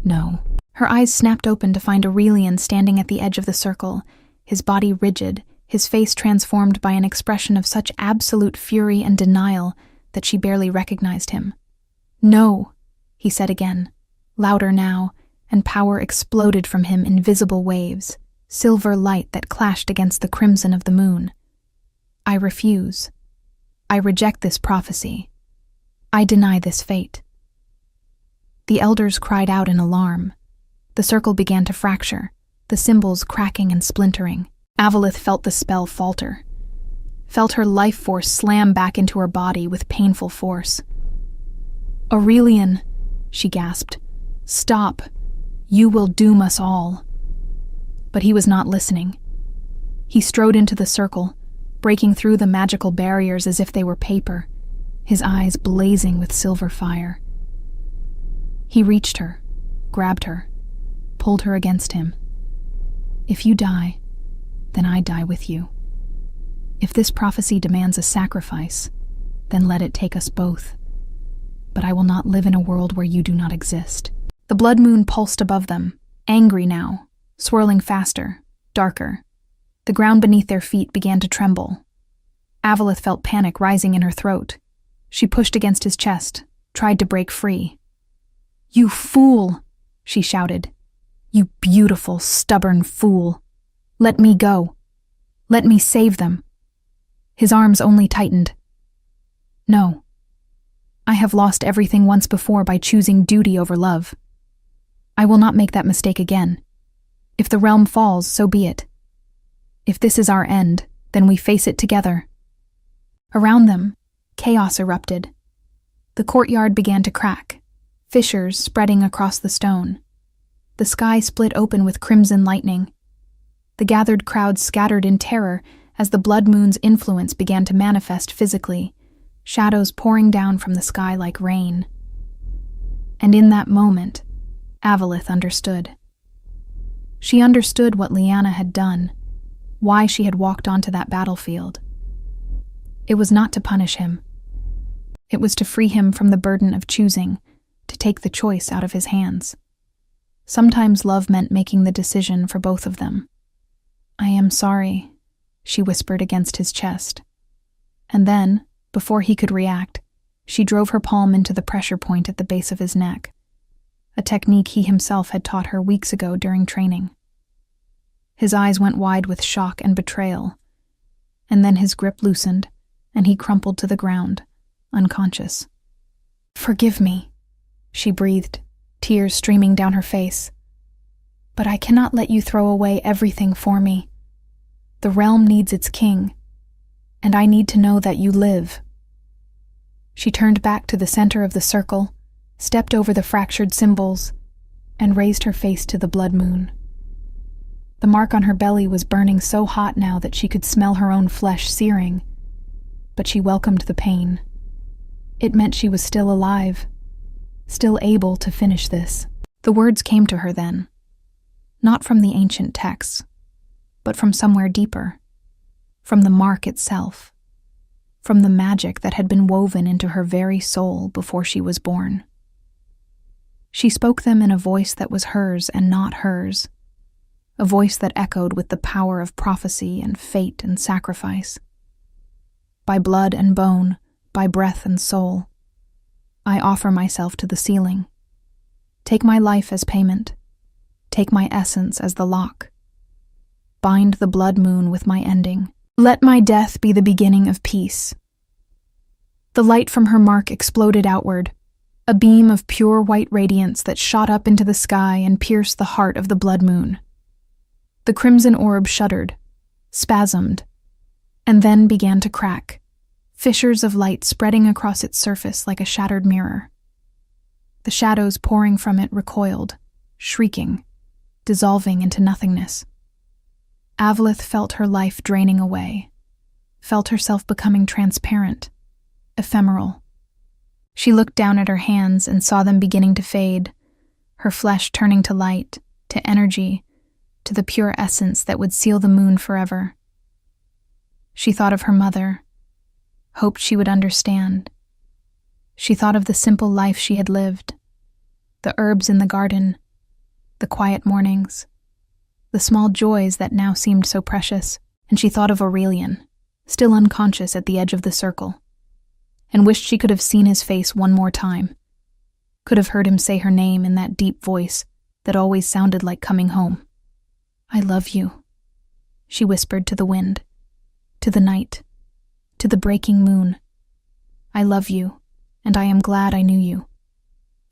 No. Her eyes snapped open to find Aurelian standing at the edge of the circle, his body rigid, his face transformed by an expression of such absolute fury and denial that she barely recognized him. "No," he said again, louder now, and power exploded from him in visible waves, silver light that clashed against the crimson of the moon. I refuse. I reject this prophecy. I deny this fate. The elders cried out in alarm. The circle began to fracture, the symbols cracking and splintering. Avalith felt the spell falter, felt her life force slam back into her body with painful force. "Aurelian," she gasped, "stop. You will doom us all." But he was not listening. He strode into the circle, breaking through the magical barriers as if they were paper, his eyes blazing with silver fire. He reached her, grabbed her, pulled her against him. "If you die, then I die with you. If this prophecy demands a sacrifice, then let it take us both. But I will not live in a world where you do not exist." The blood moon pulsed above them, angry now, swirling faster, darker. The ground beneath their feet began to tremble. Avalith felt panic rising in her throat. She pushed against his chest, tried to break free. "You fool!" she shouted. "You beautiful, stubborn fool! Let me go. Let me save them." His arms only tightened. "No. I have lost everything once before by choosing duty over love. I will not make that mistake again. If the realm falls, so be it. If this is our end, then we face it together." Around them, chaos erupted. The courtyard began to crack, fissures spreading across the stone. The sky split open with crimson lightning. The gathered crowd scattered in terror as the blood moon's influence began to manifest physically, shadows pouring down from the sky like rain. And in that moment, Avalith understood. She understood what Lyanna had done, why she had walked onto that battlefield. It was not to punish him. It was to free him from the burden of choosing, to take the choice out of his hands. Sometimes love meant making the decision for both of them. "I am sorry," she whispered against his chest. And then, before he could react, she drove her palm into the pressure point at the base of his neck, a technique he himself had taught her weeks ago during training. His eyes went wide with shock and betrayal, and then his grip loosened, and he crumpled to the ground, unconscious. "Forgive me," she breathed, tears streaming down her face. "But I cannot let you throw away everything for me. The realm needs its king, and I need to know that you live." She turned back to the center of the circle, stepped over the fractured symbols, and raised her face to the blood moon. The mark on her belly was burning so hot now that she could smell her own flesh searing, but she welcomed the pain. It meant she was still alive, still able to finish this. The words came to her then, not from the ancient texts, but from somewhere deeper, from the mark itself, from the magic that had been woven into her very soul before she was born. She spoke them in a voice that was hers and not hers, a voice that echoed with the power of prophecy and fate and sacrifice. "By blood and bone, by breath and soul, I offer myself to the ceiling. Take my life as payment. Take my essence as the lock. Bind the blood moon with my ending. Let my death be the beginning of peace." The light from her mark exploded outward, a beam of pure white radiance that shot up into the sky and pierced the heart of the blood moon. The crimson orb shuddered, spasmed, and then began to crack, fissures of light spreading across its surface like a shattered mirror. The shadows pouring from it recoiled, shrieking, dissolving into nothingness. Avalith felt her life draining away, felt herself becoming transparent, ephemeral. She looked down at her hands and saw them beginning to fade, her flesh turning to light, to energy, to the pure essence that would seal the moon forever. She thought of her mother, hoped she would understand. She thought of the simple life she had lived, the herbs in the garden, the quiet mornings, the small joys that now seemed so precious, and she thought of Aurelian, still unconscious at the edge of the circle, and wished she could have seen his face one more time, could have heard him say her name in that deep voice that always sounded like coming home. "I love you," she whispered to the wind, to the night, to the breaking moon. "I love you, and I am glad I knew you.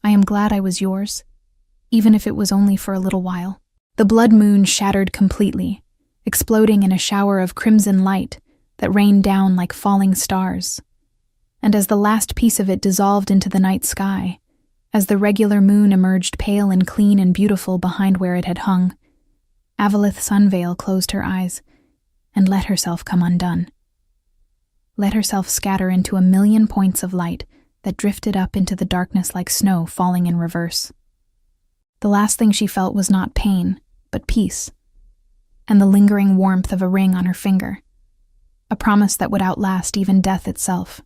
I am glad I was yours, even if it was only for a little while." The blood moon shattered completely, exploding in a shower of crimson light that rained down like falling stars. And as the last piece of it dissolved into the night sky, as the regular moon emerged pale and clean and beautiful behind where it had hung, Avalith Sunveil closed her eyes and let herself come undone. Let herself scatter into a million points of light that drifted up into the darkness like snow falling in reverse. The last thing she felt was not pain, but peace, and the lingering warmth of a ring on her finger, a promise that would outlast even death itself.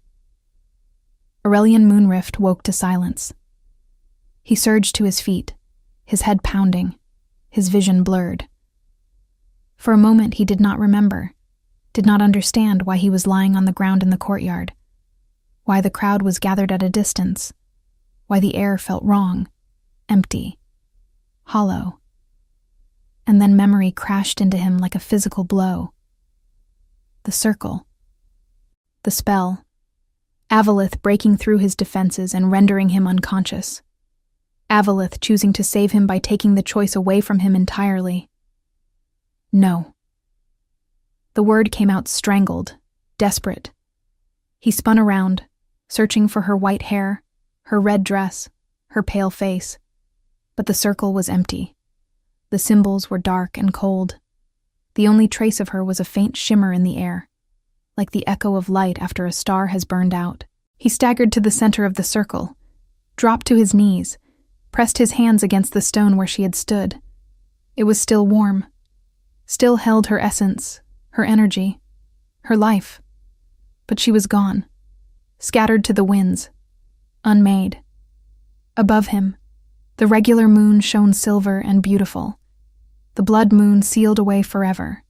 Aurelian Moonrift woke to silence. He surged to his feet, his head pounding, his vision blurred. For a moment he did not remember, did not understand why he was lying on the ground in the courtyard, why the crowd was gathered at a distance, why the air felt wrong, empty, hollow. And then memory crashed into him like a physical blow. The circle. The spell. Avalith breaking through his defenses and rendering him unconscious. Avalith choosing to save him by taking the choice away from him entirely. No. The word came out strangled, desperate. He spun around, searching for her white hair, her red dress, her pale face. But the circle was empty. The symbols were dark and cold. The only trace of her was a faint shimmer in the air, like the echo of light after a star has burned out. He staggered to the center of the circle, dropped to his knees, pressed his hands against the stone where she had stood. It was still warm, still held her essence, her energy, her life. But she was gone, scattered to the winds, unmade. Above him, the regular moon shone silver and beautiful. The blood moon sealed away forever,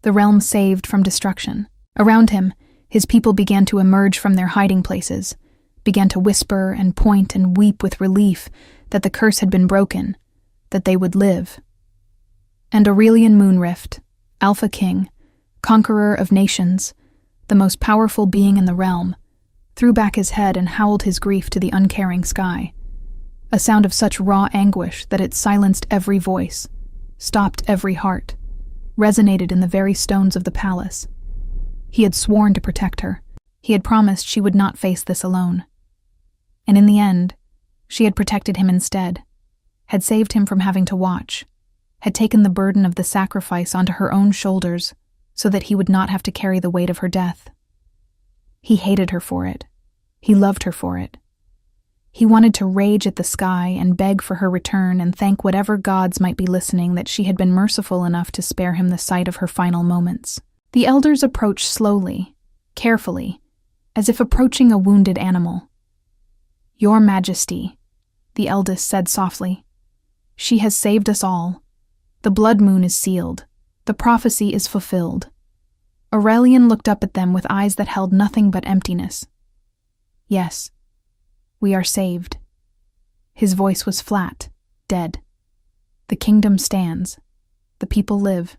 the realm saved from destruction. Around him, his people began to emerge from their hiding places, began to whisper and point and weep with relief that the curse had been broken, that they would live. And Aurelian Moonrift, Alpha King, conqueror of nations, the most powerful being in the realm, threw back his head and howled his grief to the uncaring sky, a sound of such raw anguish that it silenced every voice, stopped every heart, resonated in the very stones of the palace. He had sworn to protect her. He had promised she would not face this alone. And in the end, she had protected him instead, had saved him from having to watch, had taken the burden of the sacrifice onto her own shoulders so that he would not have to carry the weight of her death. He hated her for it. He loved her for it. He wanted to rage at the sky and beg for her return and thank whatever gods might be listening that she had been merciful enough to spare him the sight of her final moments. The elders approached slowly, carefully, as if approaching a wounded animal. "Your Majesty," the eldest said softly, "she has saved us all. The blood moon is sealed. The prophecy is fulfilled." Aurelian looked up at them with eyes that held nothing but emptiness. "Yes, we are saved." His voice was flat, dead. "The kingdom stands. The people live.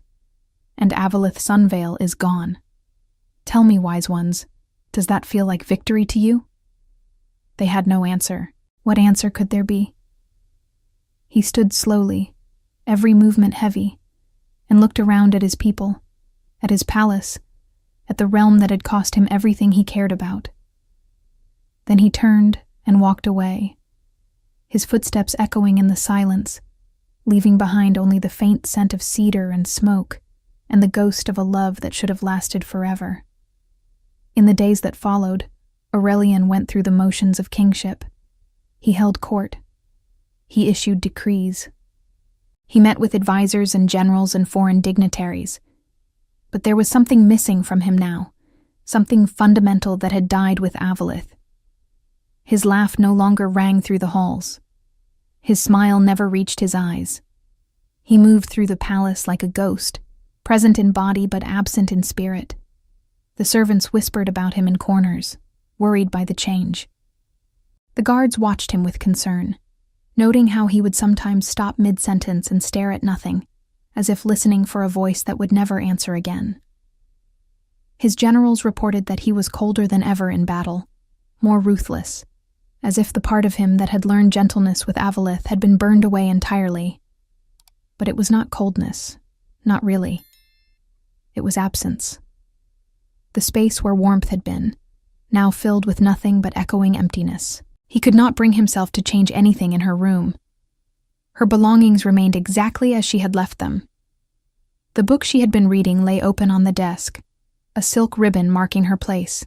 And Avalith Sunveil is gone. Tell me, wise ones, does that feel like victory to you?" They had no answer. What answer could there be? He stood slowly, every movement heavy, and looked around at his people, at his palace, at the realm that had cost him everything he cared about. Then he turned and walked away, his footsteps echoing in the silence, leaving behind only the faint scent of cedar and smoke, and the ghost of a love that should have lasted forever. In the days that followed, Aurelian went through the motions of kingship. He held court. He issued decrees. He met with advisors and generals and foreign dignitaries. But there was something missing from him now, something fundamental that had died with Avalith. His laugh no longer rang through the halls. His smile never reached his eyes. He moved through the palace like a ghost, present in body but absent in spirit. The servants whispered about him in corners, worried by the change. The guards watched him with concern, noting how he would sometimes stop mid-sentence and stare at nothing, as if listening for a voice that would never answer again. His generals reported that he was colder than ever in battle, more ruthless, as if the part of him that had learned gentleness with Avalith had been burned away entirely. But it was not coldness, not really. It was absence. The space where warmth had been, now filled with nothing but echoing emptiness. He could not bring himself to change anything in her room. Her belongings remained exactly as she had left them. The book she had been reading lay open on the desk, a silk ribbon marking her place.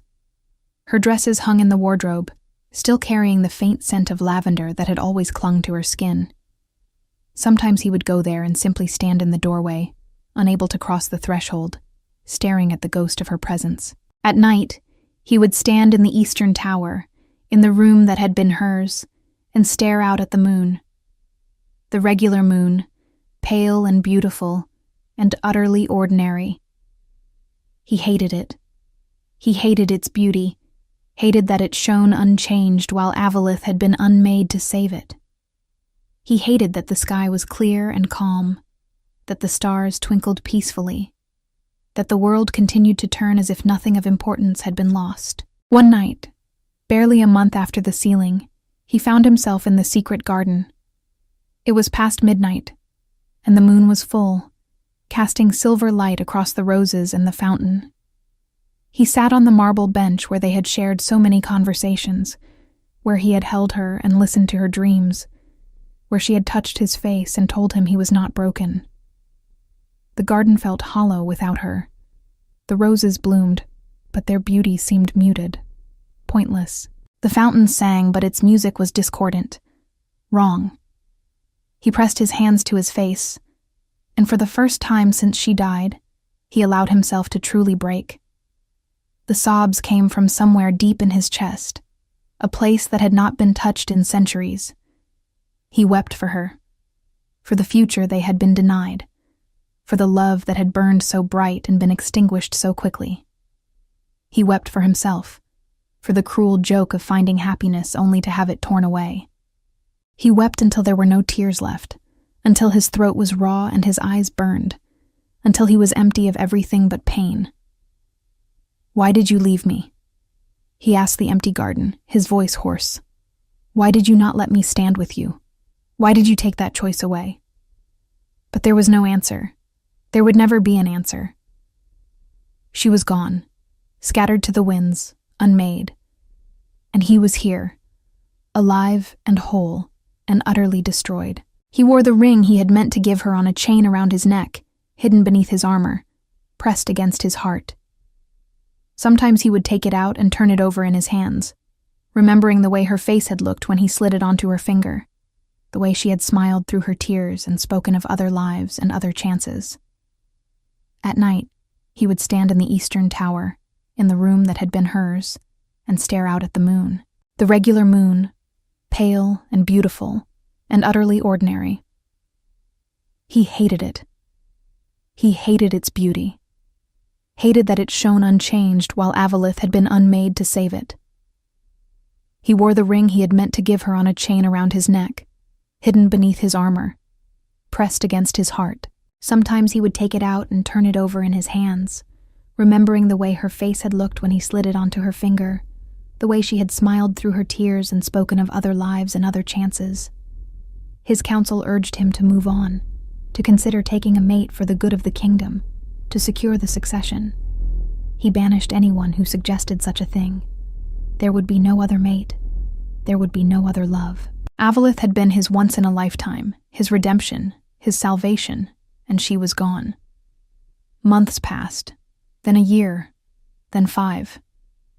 Her dresses hung in the wardrobe, still carrying the faint scent of lavender that had always clung to her skin. Sometimes he would go there and simply stand in the doorway, unable to cross the threshold, staring at the ghost of her presence. At night, he would stand in the eastern tower, in the room that had been hers, and stare out at the moon. The regular moon, pale and beautiful, and utterly ordinary. He hated it. He hated its beauty, hated that it shone unchanged while Avalith had been unmade to save it. He hated that the sky was clear and calm, that the stars twinkled peacefully, that the world continued to turn as if nothing of importance had been lost. One night, barely a month after the sealing, he found himself in the secret garden. It was past midnight, and the moon was full, casting silver light across the roses and the fountain. He sat on the marble bench where they had shared so many conversations, where he had held her and listened to her dreams, where she had touched his face and told him he was not broken. The garden felt hollow without her. The roses bloomed, but their beauty seemed muted, pointless. The fountain sang, but its music was discordant, wrong. He pressed his hands to his face, and for the first time since she died, he allowed himself to truly break. The sobs came from somewhere deep in his chest, a place that had not been touched in centuries. He wept for her, for the future they had been denied, for the love that had burned so bright and been extinguished so quickly. He wept for himself, for the cruel joke of finding happiness only to have it torn away. He wept until there were no tears left, until his throat was raw and his eyes burned, until he was empty of everything but pain. "Why did you leave me?" he asked the empty garden, his voice hoarse. "Why did you not let me stand with you? Why did you take that choice away?" But there was no answer. There would never be an answer. She was gone, scattered to the winds, unmade. And he was here, alive and whole, and utterly destroyed. He wore the ring he had meant to give her on a chain around his neck, hidden beneath his armor, pressed against his heart. Sometimes he would take it out and turn it over in his hands, remembering the way her face had looked when he slid it onto her finger, the way she had smiled through her tears and spoken of other lives and other chances. At night, he would stand in the eastern tower, in the room that had been hers, and stare out at the moon. The regular moon, pale and beautiful, and utterly ordinary. He hated it. He hated its beauty. Hated that it shone unchanged while Avalith had been unmade to save it. He wore the ring he had meant to give her on a chain around his neck, hidden beneath his armor, pressed against his heart. Sometimes he would take it out and turn it over in his hands, remembering the way her face had looked when he slid it onto her finger, the way she had smiled through her tears and spoken of other lives and other chances. His counsel urged him to move on, to consider taking a mate for the good of the kingdom, to secure the succession. He banished anyone who suggested such a thing. There would be no other mate. There would be no other love. Avalith had been his once-in-a-lifetime, his redemption, his salvation, and she was gone. Months passed, then a year, then 5.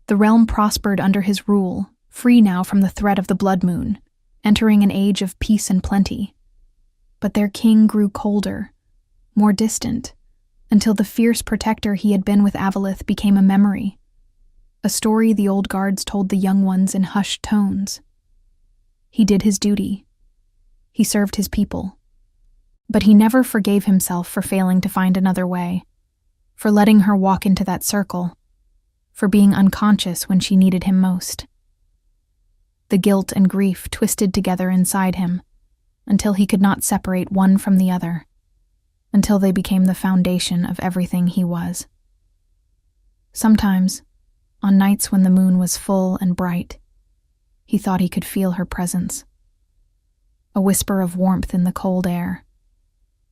The realm prospered under his rule, free now from the threat of the blood moon, entering an age of peace and plenty. But their king grew colder, more distant, until the fierce protector he had been with Avalith became a memory, a story the old guards told the young ones in hushed tones. He did his duty. He served his people. But he never forgave himself for failing to find another way, for letting her walk into that circle, for being unconscious when she needed him most. The guilt and grief twisted together inside him, until he could not separate one from the other, until they became the foundation of everything he was. Sometimes, on nights when the moon was full and bright, he thought he could feel her presence. A whisper of warmth in the cold air,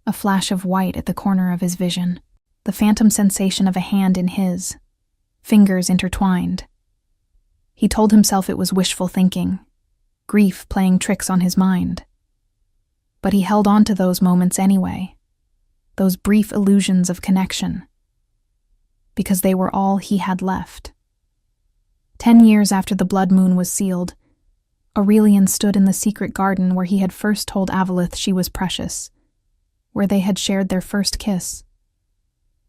a flash of white at the corner of his vision, the phantom sensation of a hand in his, fingers intertwined. He told himself it was wishful thinking, grief playing tricks on his mind. But he held on to those moments anyway, those brief illusions of connection, because they were all he had left. 10 years after the blood moon was sealed, Aurelian stood in the secret garden where he had first told Avalith she was precious, where they had shared their first kiss,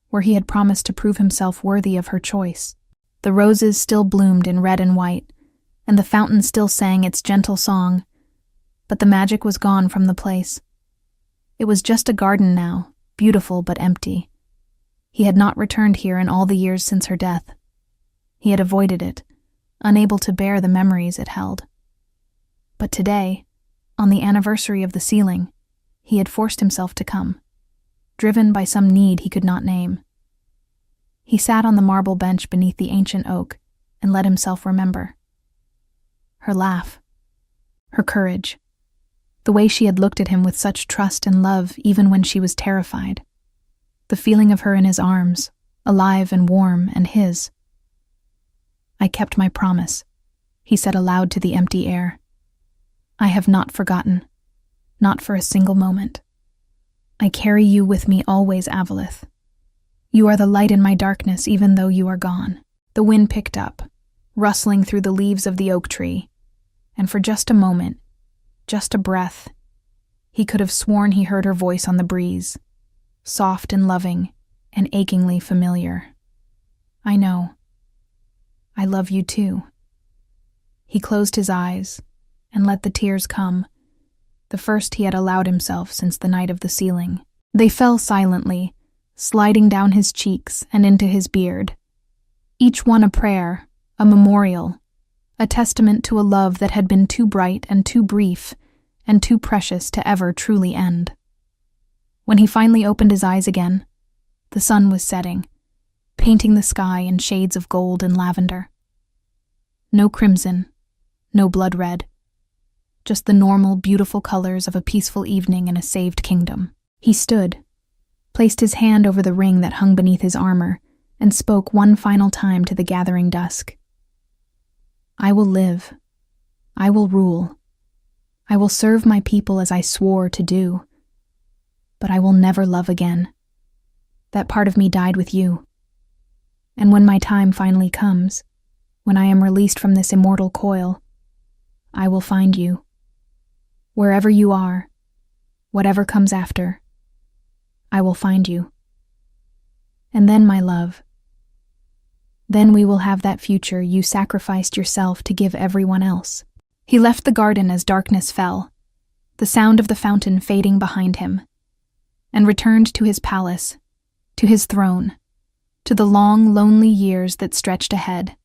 where he had promised to prove himself worthy of her choice. The roses still bloomed in red and white, and the fountain still sang its gentle song, but the magic was gone from the place. It was just a garden now, beautiful but empty. He had not returned here in all the years since her death. He had avoided it, unable to bear the memories it held. But today, on the anniversary of the sealing, he had forced himself to come, driven by some need he could not name. He sat on the marble bench beneath the ancient oak and let himself remember. Her laugh, her courage, the way she had looked at him with such trust and love even when she was terrified, the feeling of her in his arms, alive and warm, and his. "I kept my promise," he said aloud to the empty air. "I have not forgotten, not for a single moment. I carry you with me always, Avalith. You are the light in my darkness even though you are gone." The wind picked up, rustling through the leaves of the oak tree, and for just a moment, just a breath, he could have sworn he heard her voice on the breeze, soft and loving and achingly familiar. "I know. I love you too." He closed his eyes and let the tears come, the first he had allowed himself since the night of the sealing. They fell silently, sliding down his cheeks and into his beard, each one a prayer, a memorial, a testament to a love that had been too bright and too brief and too precious to ever truly end. When he finally opened his eyes again, the sun was setting, painting the sky in shades of gold and lavender. No crimson, no blood red, just the normal, beautiful colors of a peaceful evening in a saved kingdom. He stood, placed his hand over the ring that hung beneath his armor, and spoke one final time to the gathering dusk. "I will live. I will rule. I will serve my people as I swore to do. But I will never love again. That part of me died with you. And when my time finally comes, when I am released from this immortal coil, I will find you. Wherever you are, whatever comes after, I will find you. And then, my love, then we will have that future you sacrificed yourself to give everyone else." He left the garden as darkness fell, the sound of the fountain fading behind him, and returned to his palace, to his throne, to the long, lonely years that stretched ahead.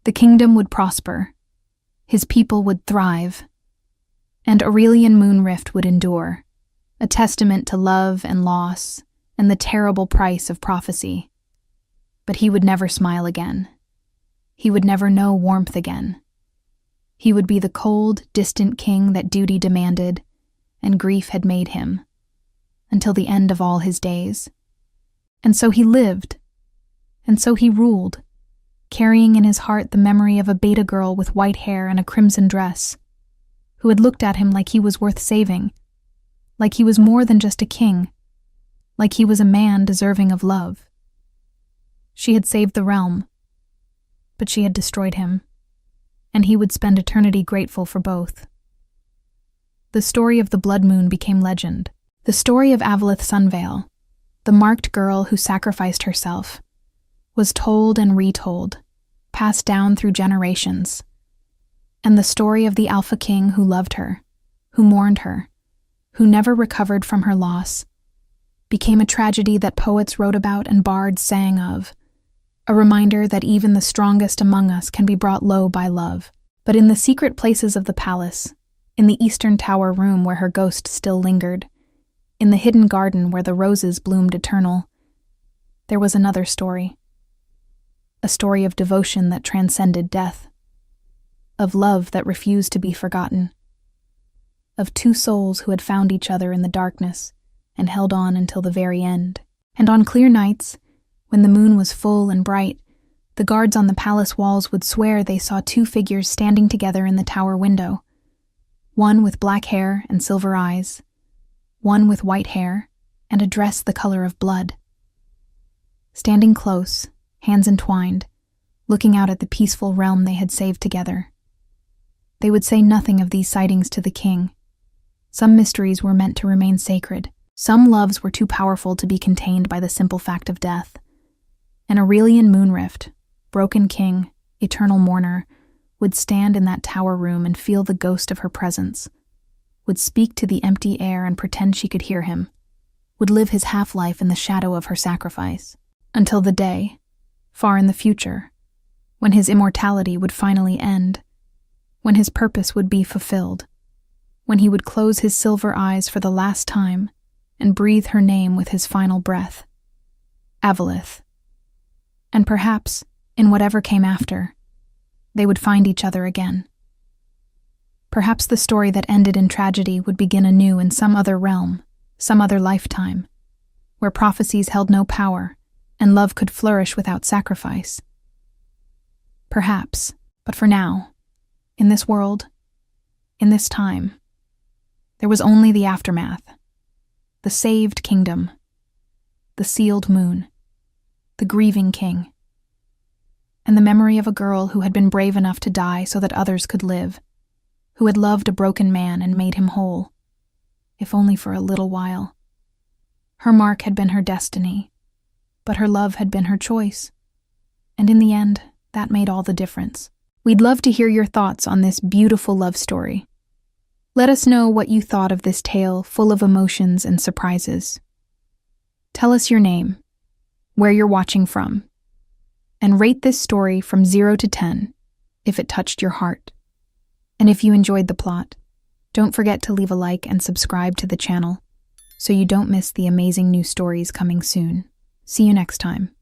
The kingdom would prosper, his people would thrive, and Aurelian Moonrift would endure, a testament to love and loss and the terrible price of prophecy. But he would never smile again. He would never know warmth again. He would be the cold, distant king that duty demanded and grief had made him, until the end of all his days. And so he lived, and so he ruled, carrying in his heart the memory of a beta girl with white hair and a crimson dress, who had looked at him like he was worth saving, like he was more than just a king, like he was a man deserving of love. She had saved the realm, but she had destroyed him, and he would spend eternity grateful for both. The story of the blood moon became legend. The story of Avalith Sunvale, the marked girl who sacrificed herself, was told and retold, passed down through generations. And the story of the Alpha King who loved her, who mourned her, who never recovered from her loss, became a tragedy that poets wrote about and bards sang of, a reminder that even the strongest among us can be brought low by love. But in the secret places of the palace, in the eastern tower room where her ghost still lingered, in the hidden garden where the roses bloomed eternal, there was another story. A story of devotion that transcended death, of love that refused to be forgotten, of two souls who had found each other in the darkness and held on until the very end. And on clear nights, when the moon was full and bright, the guards on the palace walls would swear they saw two figures standing together in the tower window, one with black hair and silver eyes, one with white hair and a dress the color of blood. Standing close, hands entwined, looking out at the peaceful realm they had saved together. They would say nothing of these sightings to the king. Some mysteries were meant to remain sacred. Some loves were too powerful to be contained by the simple fact of death. An Aurelian moonrift, broken king, eternal mourner, would stand in that tower room and feel the ghost of her presence, would speak to the empty air and pretend she could hear him, would live his half-life in the shadow of her sacrifice, until the day, far in the future, when his immortality would finally end, when his purpose would be fulfilled, when he would close his silver eyes for the last time and breathe her name with his final breath. Avalith. And perhaps, in whatever came after, they would find each other again. Perhaps the story that ended in tragedy would begin anew in some other realm, some other lifetime, where prophecies held no power and love could flourish without sacrifice. Perhaps, but for now, in this world, in this time, there was only the aftermath, the saved kingdom, the sealed moon, the grieving king, and the memory of a girl who had been brave enough to die so that others could live, who had loved a broken man and made him whole, if only for a little while. Her mark had been her destiny, but her love had been her choice, and in the end, that made all the difference. We'd love to hear your thoughts on this beautiful love story. Let us know what you thought of this tale full of emotions and surprises. Tell us your name, where you're watching from, and rate this story from 0 to 10 if it touched your heart. And if you enjoyed the plot, don't forget to leave a like and subscribe to the channel so you don't miss the amazing new stories coming soon. See you next time.